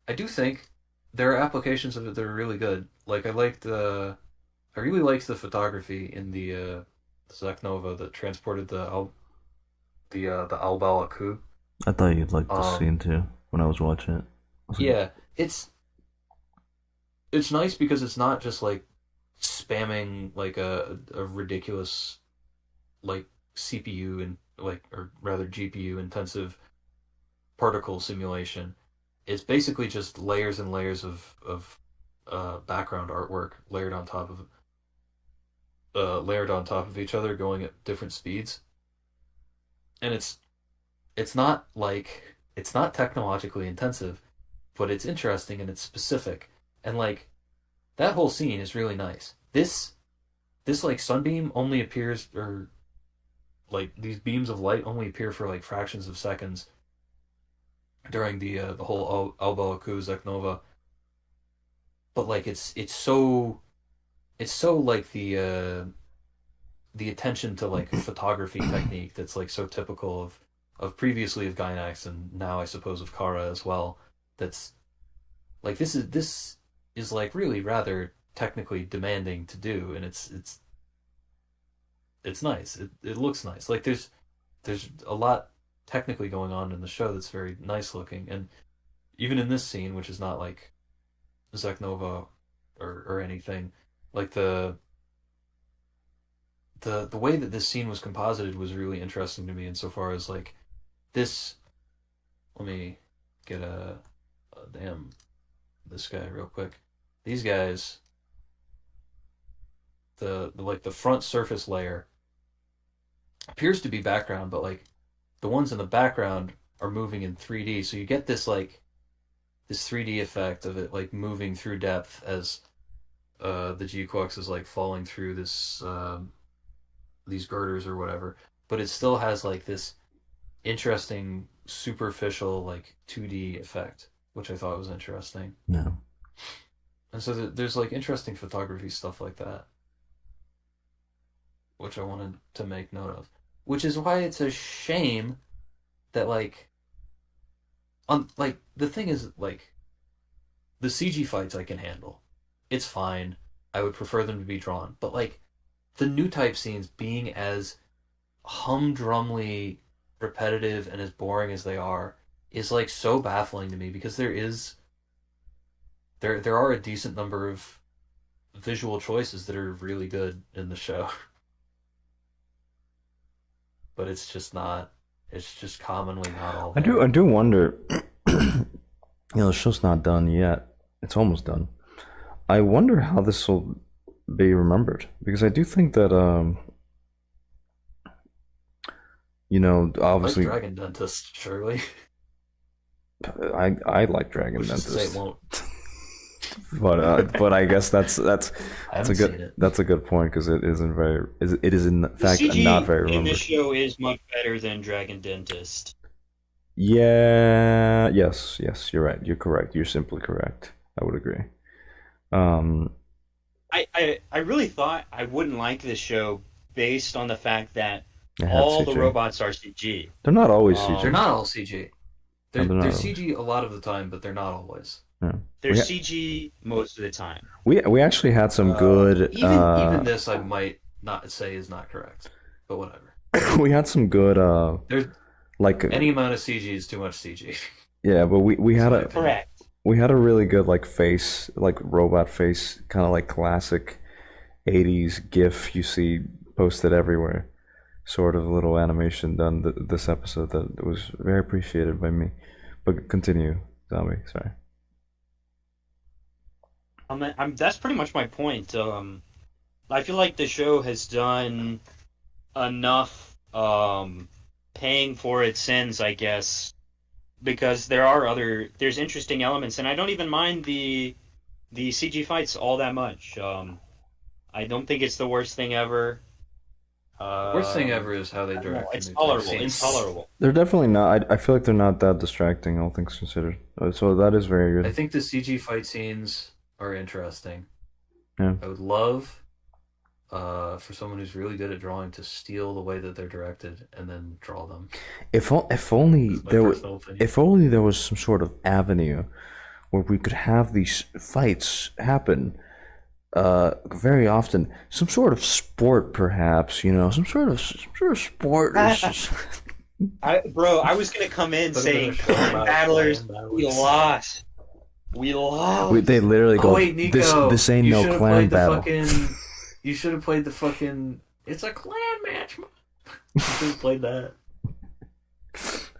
I do think there are applications of it that are really good. Like I really liked the photography in the Zeknova that transported the Albala coup. I thought you'd like the scene too when I was watching it. Yeah, it's nice because it's not just like spamming like a ridiculous like CPU and like or rather GPU intensive particle simulation. It's basically just layers and layers of background artwork layered on top of each other, going at different speeds, and it's not like it's not technologically intensive, but it's interesting and it's specific, and like that whole scene is really nice. This like sunbeam only appears, or like these beams of light only appear for like fractions of seconds during the whole Alba Aku Zeknova, but like it's so like the attention to like photography technique that's like so typical of previously of Gainax and now I suppose of Kara as well. That's like this is like really rather technically demanding to do, and it's nice. It looks nice. Like there's a lot technically going on in the show that's very nice looking, and even in this scene, which is not like Zeknova or anything, like the way that this scene was composited was really interesting to me insofar as like this. Let me get this guy real quick. These guys, the like the front surface layer appears to be background, but like the ones in the background are moving in 3D, so you get this like this 3D effect of it like moving through depth as the Gquuuuuux is like falling through this these girders or whatever, but it still has like this interesting superficial like 2D effect, which I thought was interesting. Yeah. And so there's like interesting photography stuff like that, which I wanted to make note of. Which is why it's a shame that like the thing is like the CG fights I can handle. It's fine. I would prefer them to be drawn. But like the new type scenes being as humdrumly repetitive and as boring as they are is like so baffling to me, because there are a decent number of visual choices that are really good in the show. But it's just commonly not all there. I do wonder, the show's not done yet. It's almost done. I wonder how this will be remembered, because I do think that obviously like Dragon Dentist, surely. I like Dragon Which Dentist. Is to say it won't. but I guess that's a good point, because it is in fact CG not very in remembered. this show is much better than Dragon Dentist. Yeah. Yes. You're right. You're correct. You're simply correct. I would agree. I really thought I wouldn't like this show based on the fact that It had all the CG. robots are CG. They're not always CG. They're not all CG. They're No, they're not CG a lot of the time, but they're not always. Yeah. They're We CG most of the time. We actually had some good. Even this, I might not say is not correct, but whatever. we had some good There's like any amount of CG is too much CG. yeah, but we That's had my a opinion. Correct. we had a really good like face, like robot face, kind of like classic 80s GIF you see posted everywhere. Sort of little animation done this episode that was very appreciated by me. But continue, Zombie. Sorry. That's pretty much my point. I feel like the show has done enough paying for its sins, I guess, because there's interesting elements, and I don't even mind the CG fights all that much. I don't think it's the worst thing ever. The worst thing Um, ever is how they I don't know. directed It's new fight tolerable. It's scenes. tolerable. They're definitely not. I feel like they're not that distracting, all things considered. So that is very I good. think the CG fight scenes are interesting. Yeah. I would love for someone who's really good at drawing to steal the way that they're directed and then draw them. If only That's my there were, personal opinion. if only there was some sort of avenue where we could have these fights happen very often. Some sort of sport, perhaps. Some sort of sport. I was gonna come in Put 'em in a saying, show "Clan about battlers, clan we battles. lost. We lost." They literally Oh go. wait, This Nico, this ain't you no should have clan played the battle. fucking. You should have played the fucking. It's a clan match. You should have played that.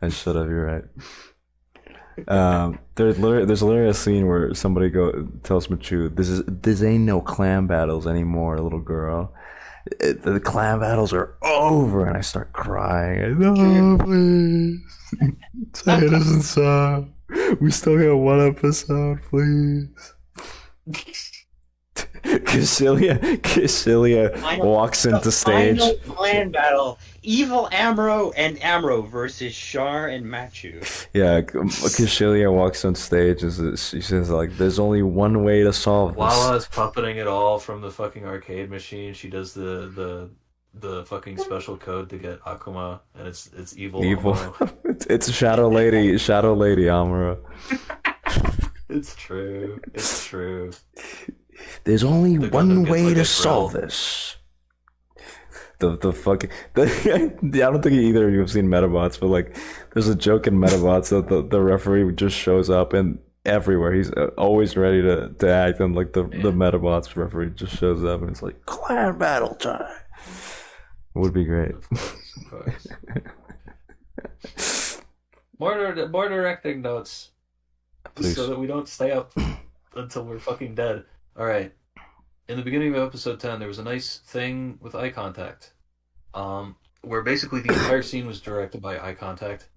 I should have. You're right. There's literally a scene where somebody tells Machu, this ain't no clan battles anymore, little girl. The clan battles are over, and I start crying. No, please, say it isn't so. We still got one episode, please. Cassilia walks into stage. Final clan battle: Evil Amro and Amro versus Shar and Machu. Yeah, Cassilia walks on stage and she says like, "There's only one way to solve this." Lala's puppeting it all from the fucking arcade machine. She does the fucking special code to get Akuma, and it's evil. Evil. Amuro. It's Shadow Lady, Shadow Lady Amuro. It's true. It's true. There's only The one Gundam gets way like to a solve drill. this. The fucking I don't think either of you have seen Metabots, but like there's a joke in Metabots that the referee just shows up and everywhere he's always ready to act, and like the Metabots referee just shows up and it's like clan battle time. It would be great. Of course. More directing notes, Please. so that we don't stay up until we're fucking dead. All right. In the beginning of episode 10, there was a nice thing with eye contact, where basically the entire scene was directed by eye contact.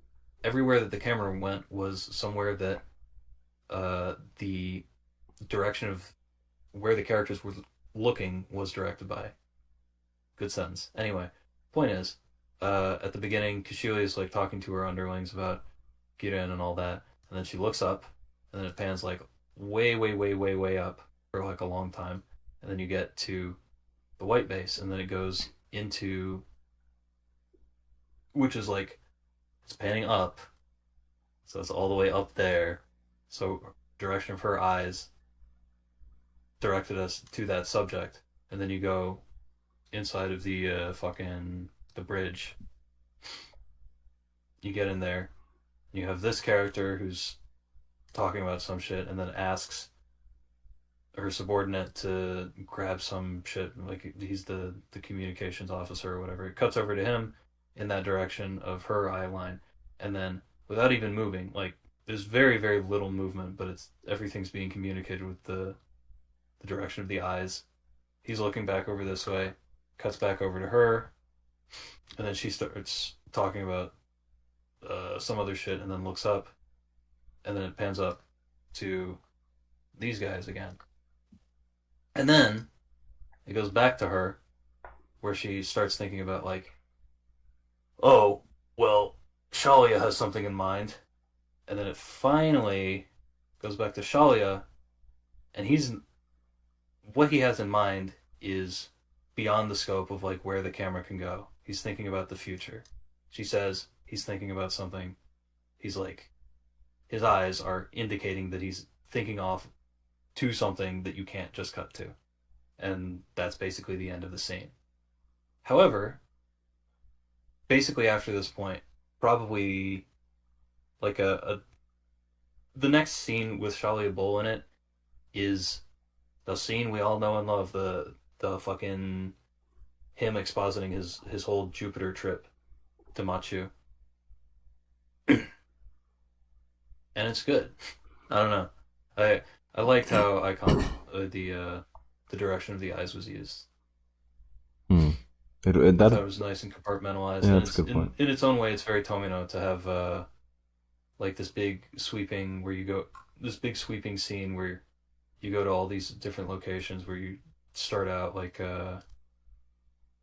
Everywhere that the camera went was somewhere that the direction of where the characters were looking was directed by. Good sentence. Anyway, point is, at the beginning, Kashili is like talking to her underlings about Giren and all that, and then she looks up, and then it pans like way, way, way, way, way up for like a long time, and then you get to the white base, and then it goes into, which is like, it's panning up, so it's all the way up there, so direction of her eyes directed us to that subject, and then you go inside of the fucking the bridge. You get in there, you have this character who's talking about some shit, and then asks her subordinate to grab some shit, like he's the communications officer or whatever. It cuts over to him in that direction of her eye line, and then without even moving, like there's very, very little movement, but everything's being communicated with the direction of the eyes. He's looking back over this way, cuts back over to her, and then she starts talking about some other shit, and then looks up, and then it pans up to these guys again. And then it goes back to her, where she starts thinking about like, oh, well, Shalia has something in mind. And then it finally goes back to Shalia, and what he has in mind is beyond the scope of like where the camera can go. He's thinking about the future. She says he's thinking about something. He's like, his eyes are indicating that he's thinking off to something that you can't just cut to. And that's basically the end of the scene. However, basically after this point, probably like a the next scene with Shalia Bull in it is the scene we all know and love, the fucking him expositing his whole Jupiter trip to Machu, and it's good. I don't know. I liked how the direction of the eyes was used. Hmm. I thought it was nice and compartmentalized. Yeah, And that's a good point. In its own way, it's very Tomino to have like this big sweeping where you go this big sweeping scene where you go to all these different locations where you start out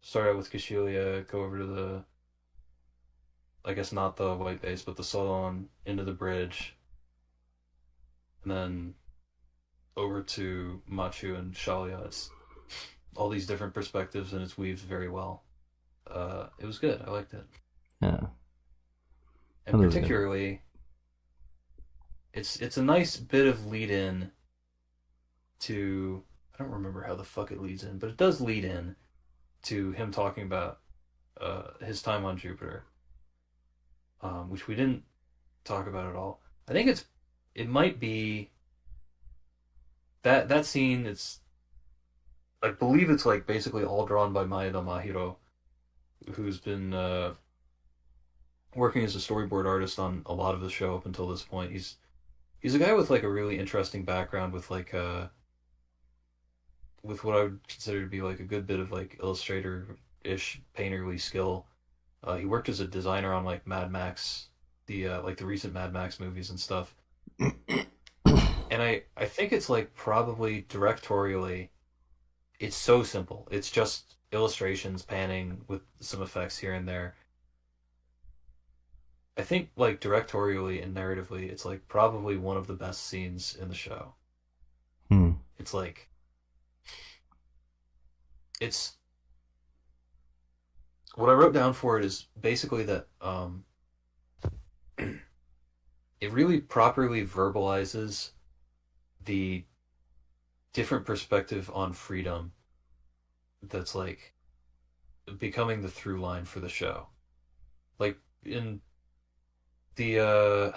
start out with Kashylia, go over to the I guess not the white base, but the Solon into the bridge, and then over to Machu and Shalia. It's all these different perspectives, and it's weaved very well. It was good. I liked it. Yeah. And particularly, it's a nice bit of lead in to I don't remember how the fuck it leads in, but it does lead in to him talking about his time on Jupiter, which we didn't talk about at all. I think it might be that scene. It's I believe it's like basically all drawn by Maeda Mahiro, who's been working as a storyboard artist on a lot of the show up until this point. He's a guy with like a really interesting background with like with what I would consider to be like a good bit of like illustrator-ish painterly skill. He worked as a designer on like Mad Max, the recent Mad Max movies and stuff. And I think it's like probably directorially, it's so simple. It's just illustrations, panning with some effects here and there. I think like directorially and narratively, it's like probably one of the best scenes in the show. It's like it's what I wrote down for it is basically that it really properly verbalizes the different perspective on freedom that's like becoming the through line for the show. Like in the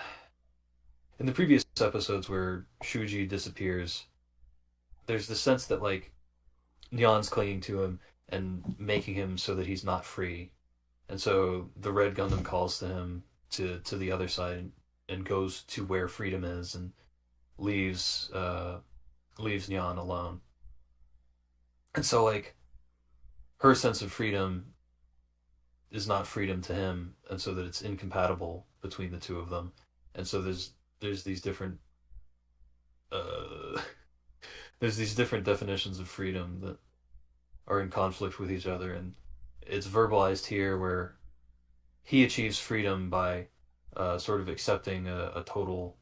previous episodes where Shuji disappears, there's the sense that like Nyan's clinging to him and making him so that he's not free. And so the Red Gundam calls to him to the other side and goes to where freedom is and leaves Nyan alone. And so like her sense of freedom is not freedom to him, and so that it's incompatible between the two of them. And so there's these different there's these different definitions of freedom that are in conflict with each other, and it's verbalized here where he achieves freedom by sort of accepting a total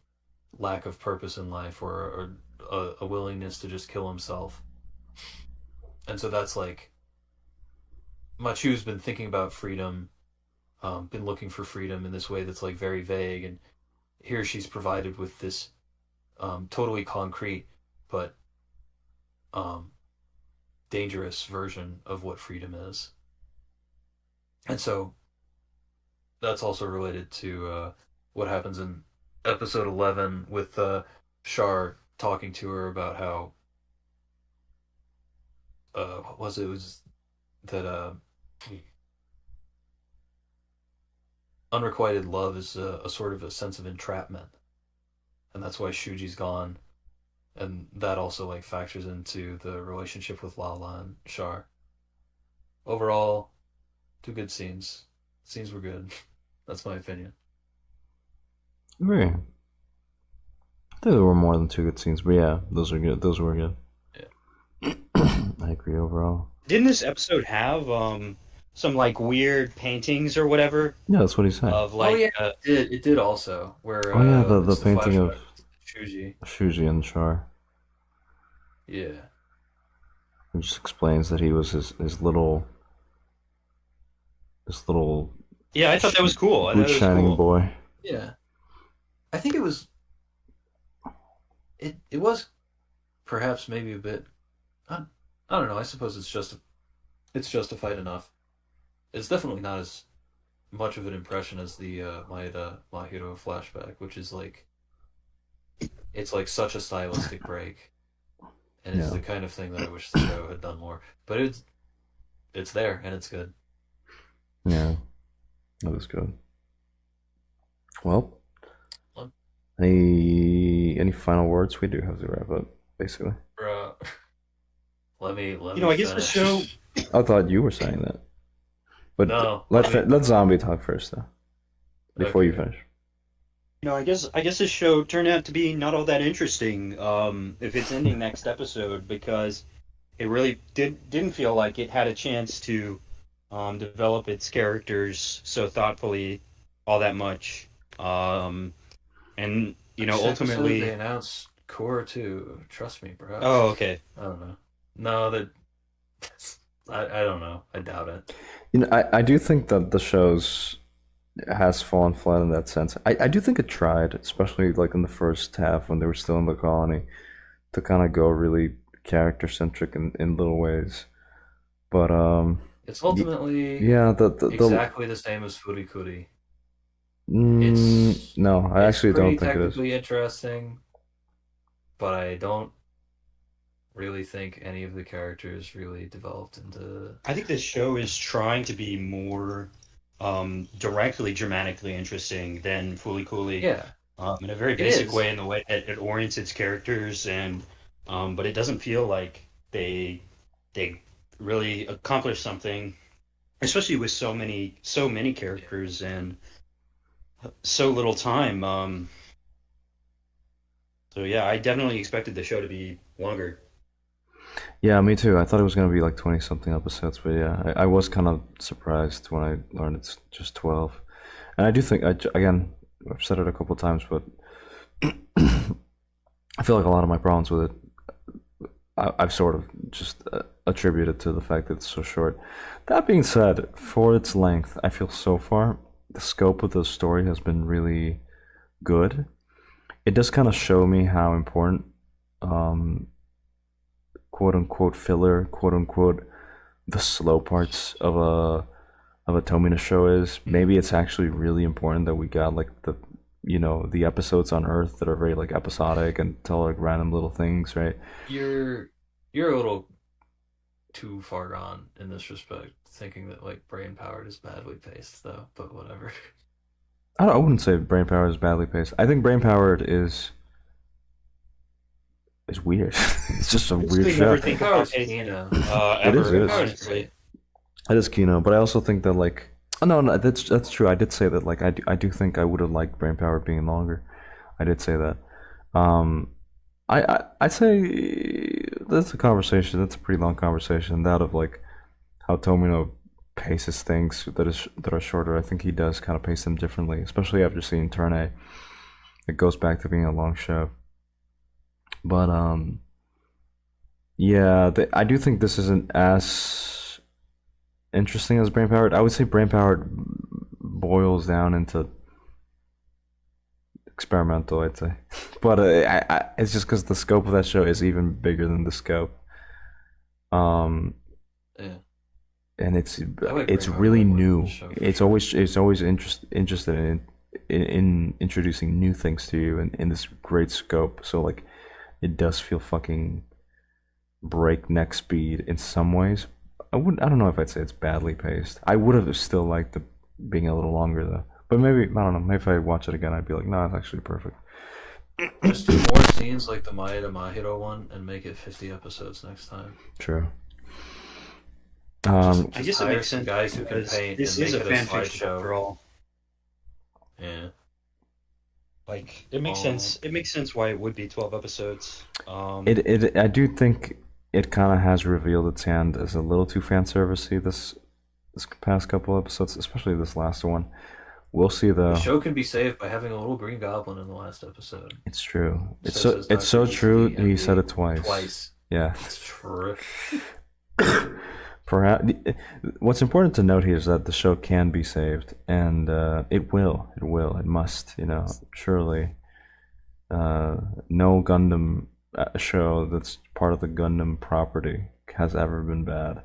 lack of purpose in life or a willingness to just kill himself. And so that's like Machu's been thinking about freedom, been looking for freedom in this way that's like very vague, and here she's provided with this totally concrete but dangerous version of what freedom is. And so that's also related to what happens in episode 11 with Char talking to her about how what was it? It was that unrequited love is a sort of a sense of entrapment, and that's why Shuji's gone, and that also like factors into the relationship with Lala and Char. Overall, two good scenes. Scenes were good. That's my opinion. Agree. I think there were more than two good scenes, but yeah, those are good. Those were good. Yeah. I agree overall. Didn't this episode have some like weird paintings or whatever? Yeah, that's what he said. Of like, it did also where the it's painting of Shuji and Char. Yeah. It just explains that he was his little yeah, I thought that was cool. I thought boot it was shining cool. boy. Yeah. I think it was it was perhaps maybe a bit I don't know, I suppose it's justified enough. It's definitely not as much of an impression as the Maeda Mahiro flashback, which is like it's like such a stylistic break, and it's Yeah. the kind of thing that I wish the show had done more. But it's there and it's good. Yeah, that was good. Well, Well, any final words? We do have to wrap up, basically. bruh, let me I guess the finish. show. I thought you were saying that, but No, let zombie talk first, though, before you Okay. finish. I guess this show turned out to be not all that interesting. If it's ending next episode, because it really didn't feel like it had a chance to develop its characters so thoughtfully all that much. And Next episode they ultimately. announced Core 2. Trust me, bro. Oh, okay. I don't know. No, that I don't know. I doubt it. I do think that the show's has fallen flat in that sense. I do think it tried, especially like in the first half when they were still in the colony, to kind of go really character centric in little ways. But It's ultimately yeah, the exactly the same as Furikuri. It's no, I it's actually pretty don't think it is. technically interesting, but I don't really think any of the characters really developed into. I think this show is trying to be more directly dramatically interesting than Fooly Cooly, Yeah, in a very it basic is. way in the way that it orients its characters, and but it doesn't feel like they really accomplish something, especially with so many characters and so little time. So yeah, I definitely expected the show to be longer. Yeah, me too. I thought it was gonna be like 20 something episodes, but yeah, I was kind of surprised when I learned it's just 12. And I do think again, I've said it a couple times, but I feel like a lot of my problems with it, I've sort of just attributed to the fact that it's so short. That being said, for its length, I feel so far the scope of the story has been really good. It does kind of show me how important, um, quote unquote, filler, quote unquote, the slow parts of a Tomina show is. Maybe it's actually really important that we got like the episodes on Earth that are very like episodic and tell like random little things, right? You're you're a little too far gone in this respect, thinking that like Brain Powered is badly paced, though. But whatever. I wouldn't say Brain Power is badly paced. I think Brain Powered is weird. It's just a weird Basically, never show. Brain think about Power's pacing Kino. It is. ever, It Brain is. Power's honestly. great. It is Kino, but I also think that like oh, no, no, that's true. I did say that like I do think I would have liked Brain Power being longer. I did say that. Um, I'd say that's a conversation. That's a pretty long conversation. That of like how Tomino paces things that are shorter. I think he does kind of pace them differently, especially after seeing Turn A. It goes back to being a long show. But yeah, I do think this isn't as interesting as Brain Powered. I would say Brain Powered boils down into experimental, I'd say. But it's just because the scope of that show is even bigger than the scope. Um, Yeah, and I like it's Brain Powered really way more than new. this show for It's sure. always interested in introducing new things to you in this great scope. So like, it does feel fucking breakneck speed in some ways. I don't know if I'd say it's badly paced. I would have still liked the being a little longer though. But maybe I don't know. Maybe if I watch it again, I'd be like, no, it's actually perfect. Just do more scenes like the Maeda Mahiro one and make it 50 episodes next time. True. Just I just guess it hire makes some sense guys who can because paint this and is make a it a fan fiction slideshow. after all. Yeah. Like it makes Um, sense. It makes sense why it would be 12 episodes. I do think it kind of has revealed its hand as a little too fan servicey this past couple episodes, especially this last one. We'll see the though. show can be saved by having a little Green Goblin in the last episode. It's true. So says It's Dr. so true. ECD He said MD it twice. twice. Yeah. It's true. Perhaps what's important to note here is that the show can be saved, and it will. It will. It must. Surely. No Gundam show that's part of the Gundam property has ever been bad,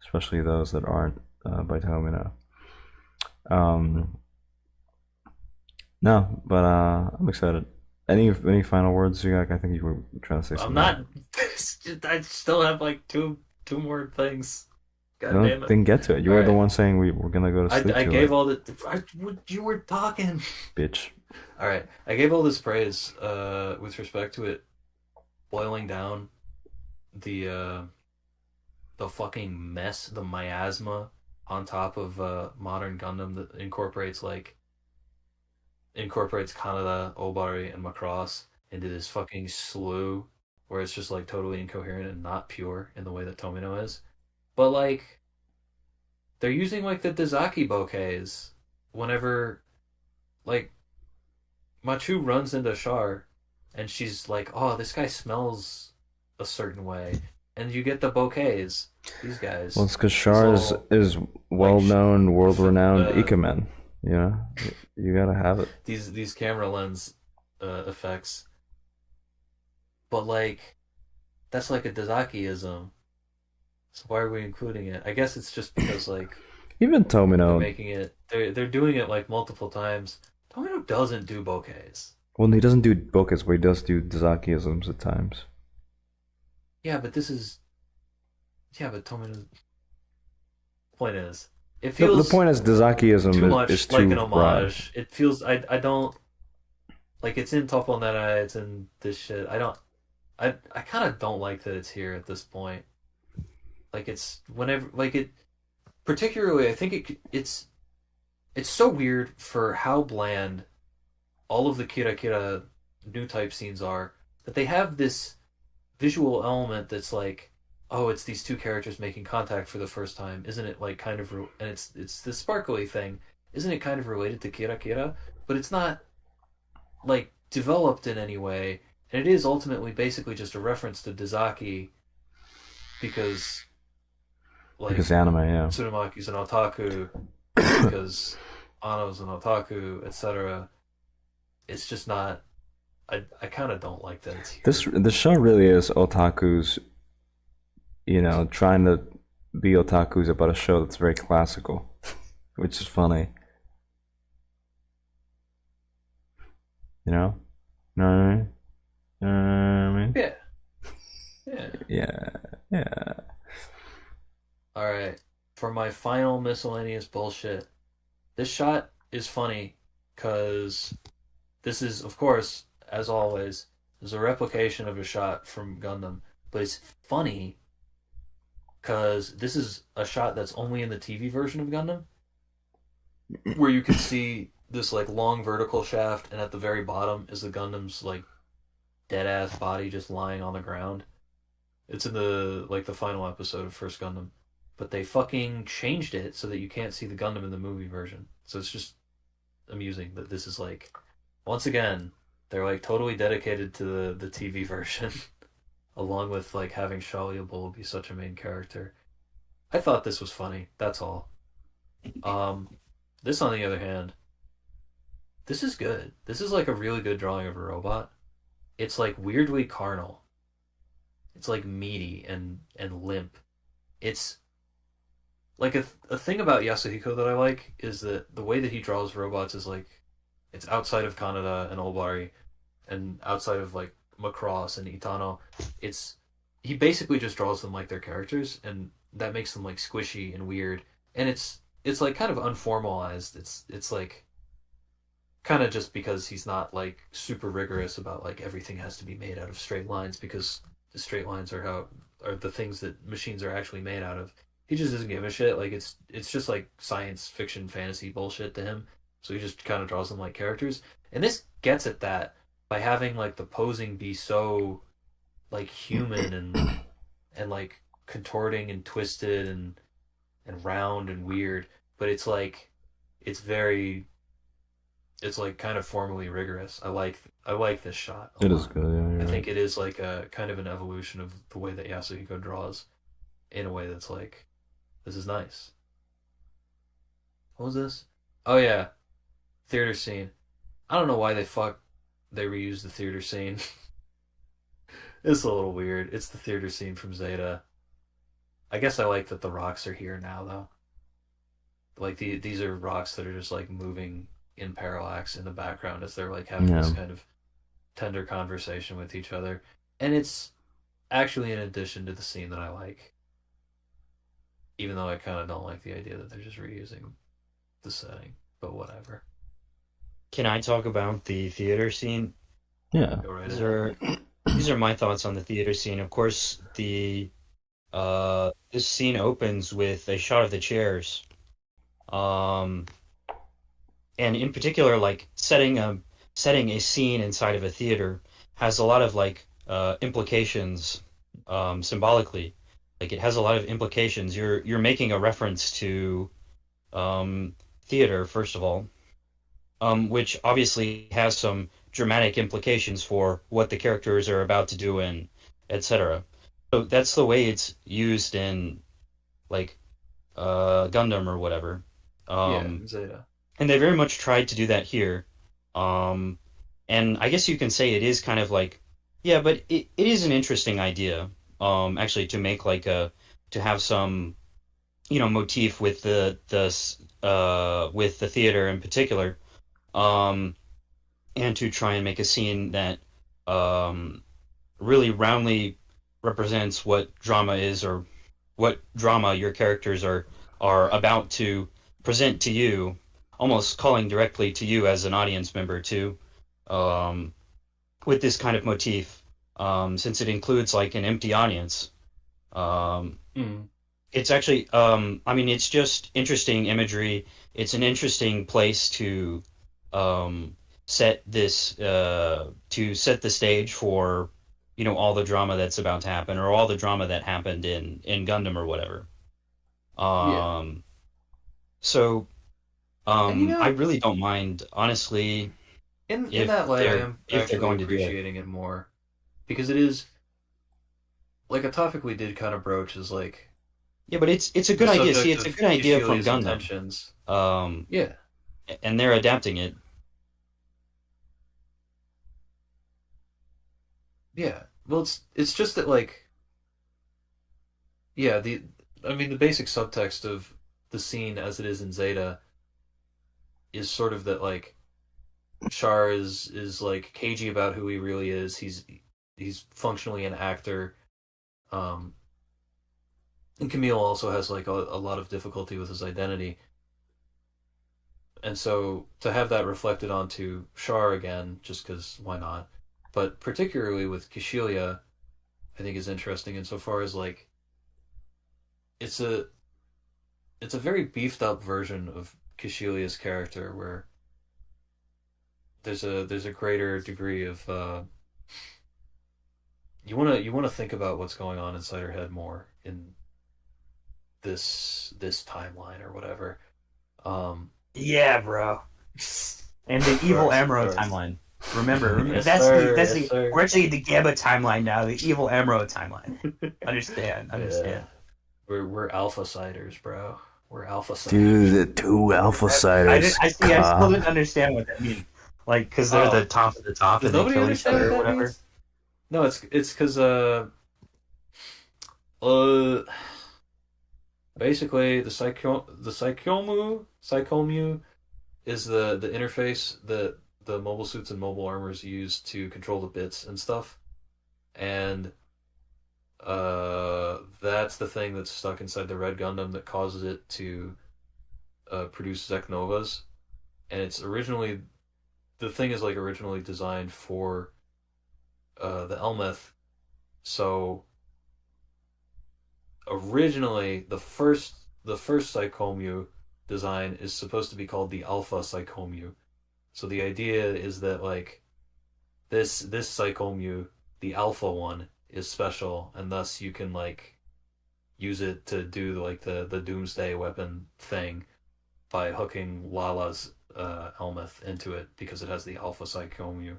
especially those that aren't by Tomino. Um, no, but I'm excited. Any final words you got? I think you were trying to say I'm something. not. I still have like two more things. God No, damn it! didn't get to it. You All were the right, one saying we were gonna go to sleep I too late, gave all the. You were talking. bitch. All right, I gave all this praise with respect to it boiling down the the fucking mess, the miasma on top of modern Gundam that incorporates Kaneda, Obari, and Macross into this fucking slew where it's just like totally incoherent and not pure in the way that Tomino is. But like they're using like the Dazaki bouquets whenever like Machu runs into Char and she's like, "Oh, this guy smells a certain way." And you get the bouquets. These Well, guys, it's because these Char little is like well known, world renowned uh, Ikemen. You know, you gotta have it. these camera lens effects. But like that's like a Dazakiism. So why are we including it? I guess it's just because like Even they're Tomino, making it they're doing it like multiple times. Tomino doesn't do bouquets. well, he doesn't do bokehs, but he does do Dazakiisms at times. Yeah, but this is yeah, but Tomino's point is it The feels point is, too Dazakiism is much like too an broad. homage. It feels I don't like it's in Topple Neta, it's in this shit. I kind of don't like that it's here at this point. Like it's whenever like it particularly I think it's so weird for how bland all of the Kira Kira new type scenes are that they have this visual element that's like, oh, it's these two characters making contact for the first time, isn't it? Like kind of, and it's this sparkly thing, isn't it? Kind of related to Kira Kira, but it's not like developed in any way, and it is ultimately basically just a reference to Dazaki because Because like anime, yeah. Tsurumaki's an otaku and because Ano's an otaku, etc. It's just not. I kind of don't like that it's here. This show really is otaku's, trying to be otaku's about a show that's very classical, which is funny. You know? Know what I mean? You know what I mean? Yeah, yeah. Yeah, yeah. All right. For my final miscellaneous bullshit, this shot is funny because this is, of course, as always, is a replication of a shot from Gundam, but it's funny because this is a shot that's only in the TV version of Gundam, where you can see this like long vertical shaft, and at the very bottom is the Gundam's like dead ass body just lying on the ground. It's in the final episode of First Gundam, but they fucking changed it so that you can't see the Gundam in the movie version. So it's just amusing that this is like once again they're like totally dedicated to the TV version, along with like having Shalia Bull be such a main character. I thought this was funny. That's all. Um, this on the other hand, this is good. This is like a really good drawing of a robot. It's like weirdly carnal. It's like meaty and limp. It's like a thing about Yasuhiko that I like is that the way that he draws robots is like it's outside of Kaneda and Olbari and outside of like Macross and Itano. It's he basically just draws them like their characters and that makes them like squishy and weird. And it's like kind of unformalized. It's like kind of just because he's not like super rigorous about like everything has to be made out of straight lines because the straight lines are the things that machines are actually made out of. He just doesn't give a shit. Like it's just like science fiction fantasy bullshit to him. So he just kind of draws them like characters. And this gets at that by having like the posing be so like human and like contorting and twisted and round and weird. But it's like it's very it's like kind of formally rigorous. I like this shot a It is lot. good, yeah, I you're right. think it is like a kind of an evolution of the way that Yasuhiko draws in a way that's like this is nice. What was this? Oh yeah, theater scene. I don't know why they reused the theater scene. It's a little weird. It's the theater scene from Zeta. I guess I like that the rocks are here now though. like these are rocks that are just like moving in parallax in the background as they're like having this Yeah. kind of tender conversation with each other, and it's actually an addition to the scene that I like, even though I kind of don't like the idea that they're just reusing the setting. But whatever. Can I talk about the theater scene? Yeah. Go right These ahead. are these are my thoughts on the theater scene. Of course, the this scene opens with a shot of the chairs. Um, and in particular, like setting a scene inside of a theater has a lot of like implications symbolically. Like it has a lot of implications. You're making a reference to um, theater first of all, which obviously has some dramatic implications for what the characters are about to do and etc. So that's the way it's used in like Gundam or whatever. Yeah, Um, Zeta. and they very much tried to do that here. Um, and I guess you can say it is kind of like, yeah, but it is an interesting idea, actually, to make like a to have some motif with with the theater in particular, um, and to try and make a scene that um, really roundly represents what drama is or what drama your characters are about to present to you, almost calling directly to you as an audience member too, um, with this kind of motif, since it includes like an empty audience. Um, Mm. it's actually, I mean, it's just interesting imagery. It's an interesting place um, to set the stage for, all the drama that's about to happen, or all the drama that happened in Gundam or whatever. Yeah, Um, so and you I know, really don't mind, honestly, in that light, I am if they're actually going to do it. appreciating it more because it is like a topic we did kind of broach is like Yeah, but it's a the good idea. See, subject it's a of good idea from Kishilia's Gundam, intentions. um, Yeah, and they're adapting it. yeah. Well, it's just that like yeah, the I mean the basic subtext of the scene as it is in Zeta is sort of that like Char is like cagey about who he really is. He's functionally an actor. Um, and Camille also has like a lot of difficulty with his identity, and so to have that reflected onto Char again, just because why not? But particularly with Kishilia, I think is interesting insofar as like it's a it's a very beefed up version of Kishilia's character where there's a greater degree of you want to think about what's going on inside her head more in this timeline or whatever. Um, Yeah, bro. And the of evil course, of Amro course. timeline. Remember, Yes, sir. that's Yes, the sir. we're actually the Gamma timeline now, the evil Amro timeline. Yeah, Understand. we're alpha siders, bro. We're alpha siders. Dude, the two alpha I didn't. ciders. I see. I still didn't understand what that means. Like, because they're the Oh, top of the top does and they nobody kill each understand what other or that whatever. means? No, it's because uh basically the psychomu is the interface that the mobile suits and mobile armors use to control the bits and stuff, and that's the thing that's stuck inside the Red Gundam that causes it to produce Zeknovas, and it's originally the thing is like originally designed for the Elmeth, so originally the first Psychomu design is supposed to be called the Alpha Psychomu. So the idea is that like this Psychomu, the Alpha one, is special, and thus you can like use it to do like the Doomsday weapon thing by hooking Lala's Elmeth into it because it has the Alpha Psychomu.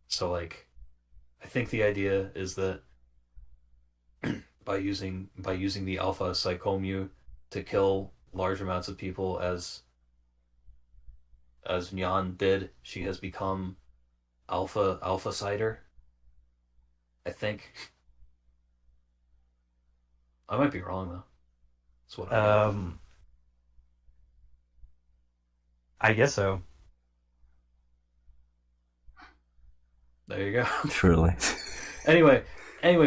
So like I think the idea is that by using the Alpha Psychomu to kill large amounts of people as Nyan did, she has become Alpha Cider. I think I might be wrong though. That's what I got. Um, I guess so. There you go. Truly. Anyway,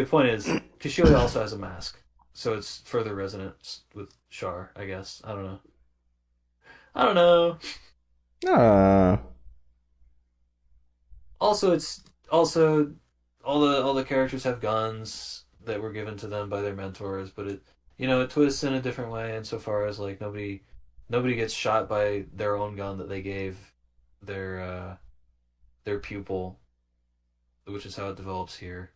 point is, Kishuli also has a mask, so it's further resonance with Char, I guess. I don't know. Ah. Also, it's also all the characters have guns that were given to them by their mentors, but it twists in a different way insofar as like nobody gets shot by their own gun that they gave their pupil, which is how it develops here.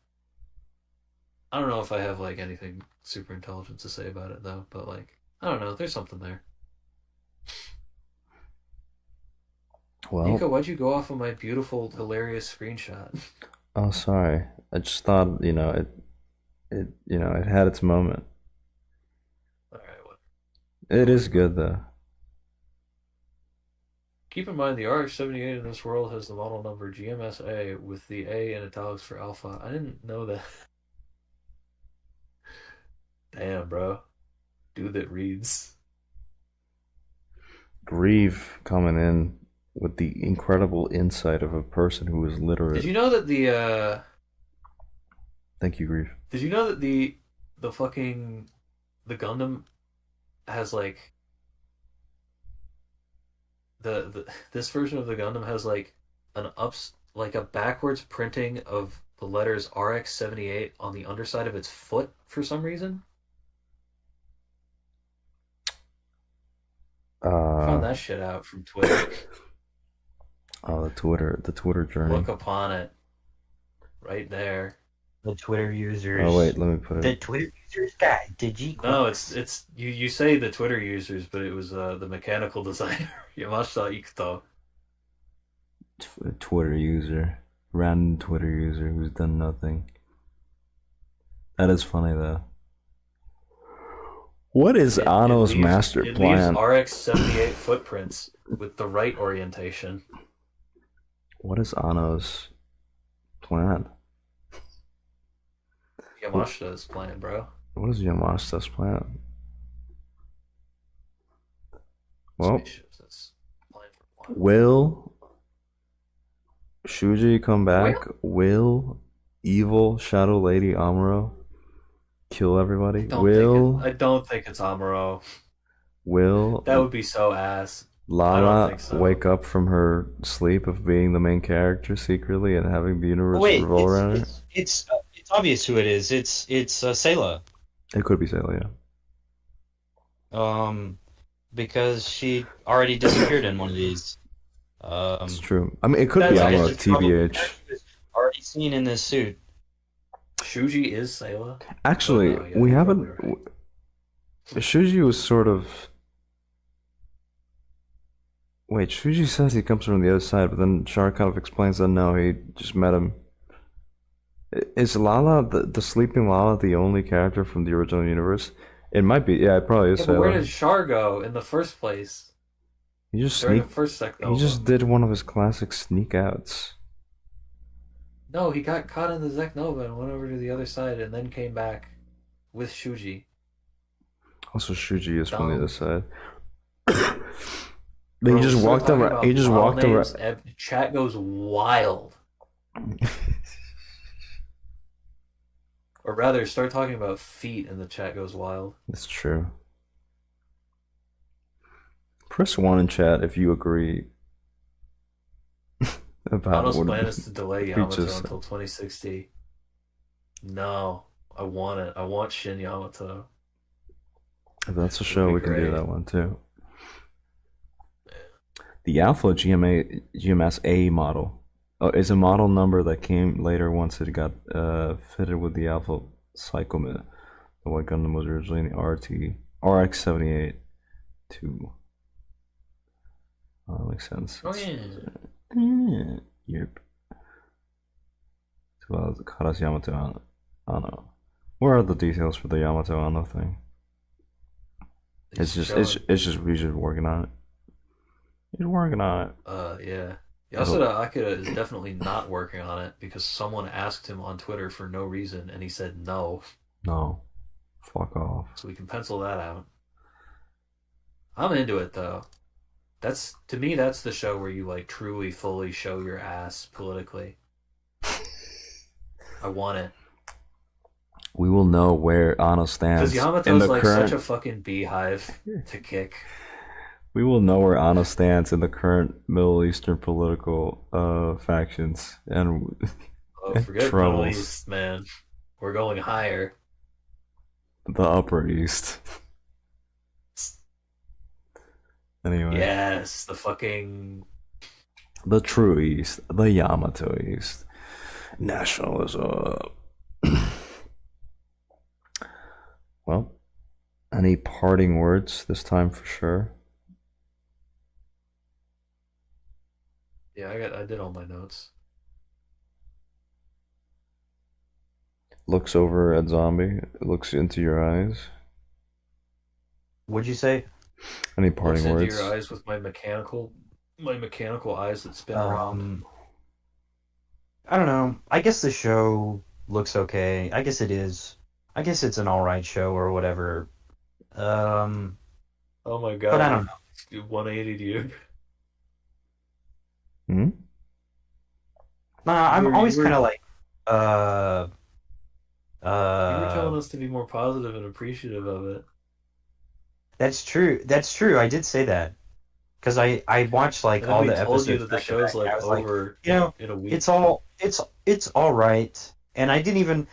I don't know if I have like anything super intelligent to say about it though, but like I don't know, there's something there. Well, Nico, why'd you go off of my beautiful, hilarious screenshot? oh, sorry. I just thought, it had its moment. All right, what? It is good though. Keep in mind the RH-78 in this world has the model number GMSA with the A in italics for alpha. I didn't know that. Damn, bro. Dude that reads. Grieve coming in with the incredible insight of a person who is literate. Did you know that the Thank you, Grieve. Did you know that the fucking the Gundam has like this version of the Gundam has like a backwards printing of the letters RX-78 on the underside of its foot for some reason? I found that shit out from Twitter. Oh, the Twitter journey. Look upon it. Right there. The Twitter users. Oh wait, let me put it. The Twitter users guide to Gquuuuuux. No, it's you say the Twitter users, but it was the mechanical designer Yamashita Ikuto. Twitter user, random Twitter user who's done nothing. That is funny though. What is Anno's master plan? It leaves RX-78 footprints with the right orientation. What is Anno's plan? Yamashita's plan, bro. What is Yamashita's plan? Well, will Shuji come back? Will evil Shadow Lady Amuro kill everybody? I don't think it's Amuro. Will that would be so ass. Lala wake up from her sleep of being the main character secretly and having the universe revolve around her? It's obvious who it is. It's Sayla. It could be Sayla, yeah. Because she already disappeared in one of these. It's true. I mean, it could be Amuro, TBH. Already seen in this suit. Shuji is Sayla? Actually, we haven't... Right. Shuji was sort of... Wait, Shuji says he comes from the other side, but then Char kind of explains that no, he just met him. Is Lala, the sleeping Lala, the only character from the original universe? It might be. Yeah, it probably is. Yeah, but where did Char go in the first place? He just He just did one of his classic sneak outs. No, he got caught in the Zeknova and went over to the other side and then came back with Shuji. Also, Shuji is from the other side. Then he just walked around. He just walked around. Chat goes wild. Or rather, start talking about feet and the chat goes wild. It's true. Press 1 in chat if you agree. About Ano's plan is to delay Yamato until 2060. No, I want it. I want Shin Yamato. If that's a show, we can do that one too. The Alpha GMS-A model is a model number that came later once it got fitted with the Alpha Psychomet. The White Gundam was originally in the RX-78 2. Oh, that makes sense. Oh, yeah. Yep. As well as Kara's Yamato Anno. Where are the details for the Yamato Anno thing? It's just he's just working on it. He's working on it. Yeah. Yasuda Akira is definitely not working on it because someone asked him on Twitter for no reason and he said no. No. Fuck off. So we can pencil that out. I'm into it though. That's to me. That's the show where you like truly, fully show your ass politically. I want it We will know where Anno because stands in Yamato's the like current. such a fucking beehive to kick. We will know where Anna stands in the current Middle Eastern political factions and, Oh, and forget Middle troubles. East, man. We're going higher. The Upper East. Anyway, Yes, the fucking the true East, the Yamato East, nationalism. Well, any parting words this time for sure? yeah. I did all my notes. Looks over at Zombie, looks into your eyes. What'd you say? Any Looks parting into words? your eyes with my mechanical eyes that spin around. I don't know. I guess the show looks okay. I guess it is. I guess it's an all right show or whatever. Um, Oh my but I god, don't know. 180 you. Hmm? Nah, I'm You always were kind of like, uh, you were uh, telling us to be more positive and appreciative of it. that's true. That's true. I did say that because I watched like And then all we the told you episodes that the back to show's back. like I was like, over you know, in a it's week. all it's all right. And I didn't even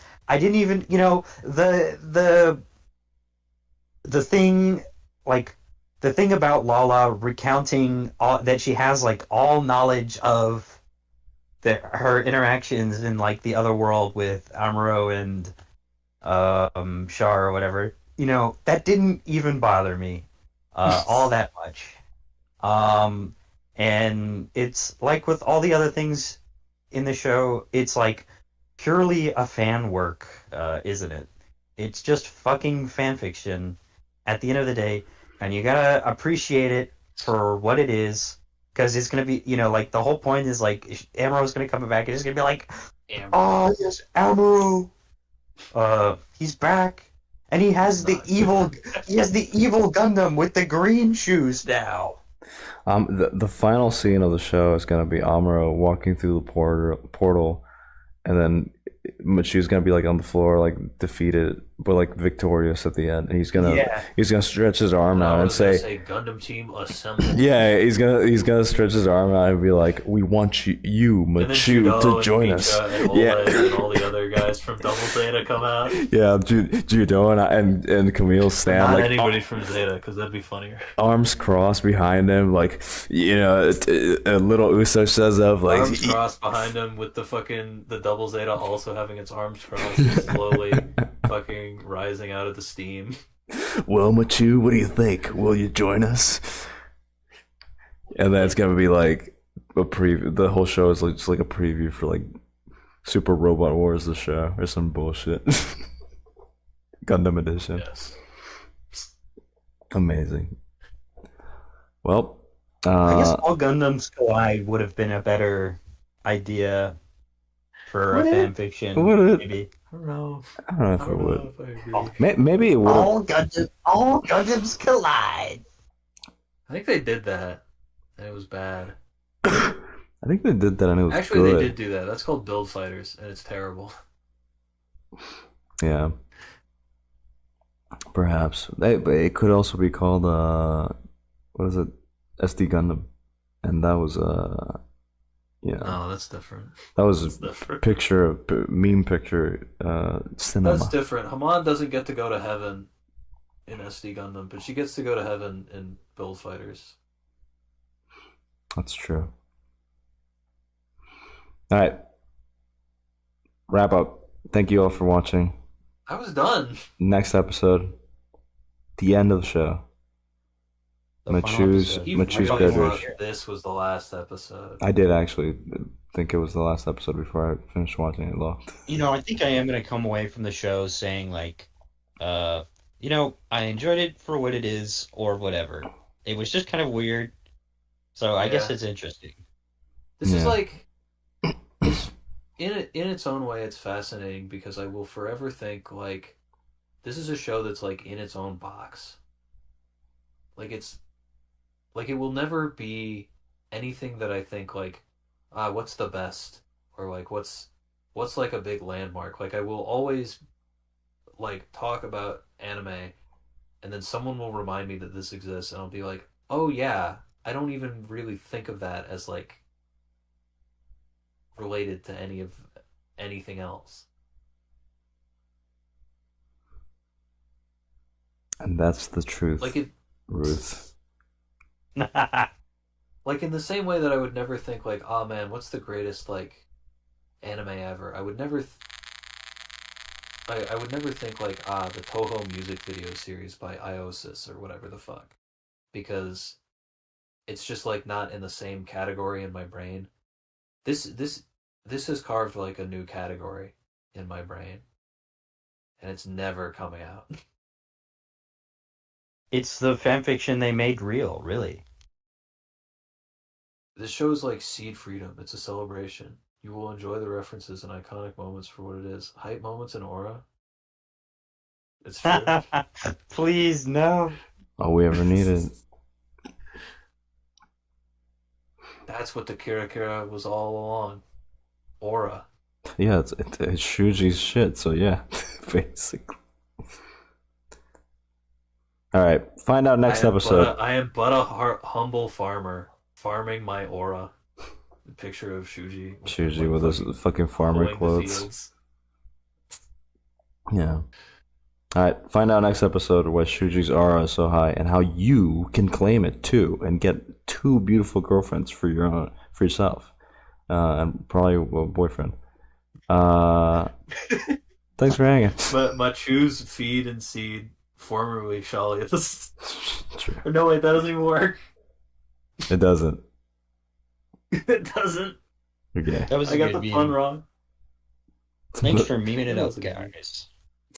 the thing like the thing about Lala recounting that she has like all knowledge of her interactions in like the other world with Amuro and Shar or whatever. That didn't even bother me all that much. Um, and it's like with all the other things in the show, it's like purely a fan work, isn't it? It's just fucking fan fiction at the end of the day, and you gotta appreciate it for what it is, because it's gonna be, like the whole point is like Amuro's gonna come back and it's gonna be like, Amber. oh yes, Amuro, he's back, and he He's has the not. evil Gundam with the green shoes now. The final scene of the show is gonna be Amuro walking through the portal, and then Machu's gonna be like on the floor, like defeated, but like victorious at the end, and Yeah. he's gonna stretch his arm And I out and was gonna say, say Gundam Team Assemble. yeah, he's gonna stretch his arm out and be like, we want you And then Machu, Judo to and join Micha us. and Yeah. Oleg and all the other guys from Double Zeta come out. Yeah, Judo and Camille stand Not like anybody from Zeta, because that'd be funnier. arms crossed behind him, like a little Uso says of like Arms crossed behind him with the Double Zeta also having its arms crossed, slowly fucking rising out of the steam. well, Machu, what do you think? Will you join us? And then it's gonna be like a preview. The whole show is like just like a preview for like Super Robot Wars, the show, or some bullshit. Gundam edition. Yes. Amazing. Well, I guess all Gundams collide would have been a better idea for Would a it? fan fiction. Would it? Maybe. I don't know. I don't know I if it don't would. know if I agree. Maybe it would. All Gundams collide. I think they did that, and it was bad. I think they did that, and it was Actually, good. they did do that. That's called Build Fighters, and it's terrible. Yeah. Perhaps. It could also be called what is it? SD Gundam. And that was No, that's different. that was That's different. meme picture cinema. That's different. Haman doesn't get to go to heaven in SD Gundam, but she gets to go to heaven in Build Fighters. That's true. All right. Wrap up. Thank you all for watching. I was done. Next episode, the end of the show. The final Machu's episode. You Machu's really graduation. thought this was the last episode. I did actually think it was the last episode before I finished watching it, though. I think I am gonna come away from the show saying like, I enjoyed it for what it is or whatever. It was just kind of weird, so I guess Yeah. it's interesting. This is Yeah. like, it's, in its own way, it's fascinating because I will forever think like, this is a show that's like in its own box. Like Like, it will never be anything that I think, like, what's the best? Or, like, what's like a big landmark? Like, I will always, like, talk about anime, and then someone will remind me that this exists, and I'll be like, oh, yeah, I don't even really think of that as, like, related to anything else. And that's the truth, Like, it, Ruth. like, in the same way that I would never think, like, oh man, what's the greatest, like, anime ever? I would never I would never think, like, the Toho music video series by Iosis or whatever the fuck, because it's just, like, not in the same category in my brain. This has carved, like, a new category in my brain, and it's never coming out. It's the fanfiction they made real, really. This show's like seed freedom. It's a celebration. You will enjoy the references and iconic moments for what it is. Hype moments and aura. It's true. Please, no. All we ever needed. That's what the Kira Kira was all along. Aura. Yeah, it's Shuji's shit, so yeah, basically. Alright, find out next episode. I am but a humble farmer, farming my aura. The picture of Shuji. Shuji with his fucking farmer clothes. Yeah. Alright, find out next episode why Shuji's aura is so high and how you can claim it too and get 2 beautiful girlfriends for yourself. And probably a boyfriend. Thanks for hanging. Machu's feed and seed, formerly Shalia's. No, wait, that doesn't even work. It doesn't. It doesn't. You're gay. That was I got the pun wrong. Thanks for memeing it up, guys.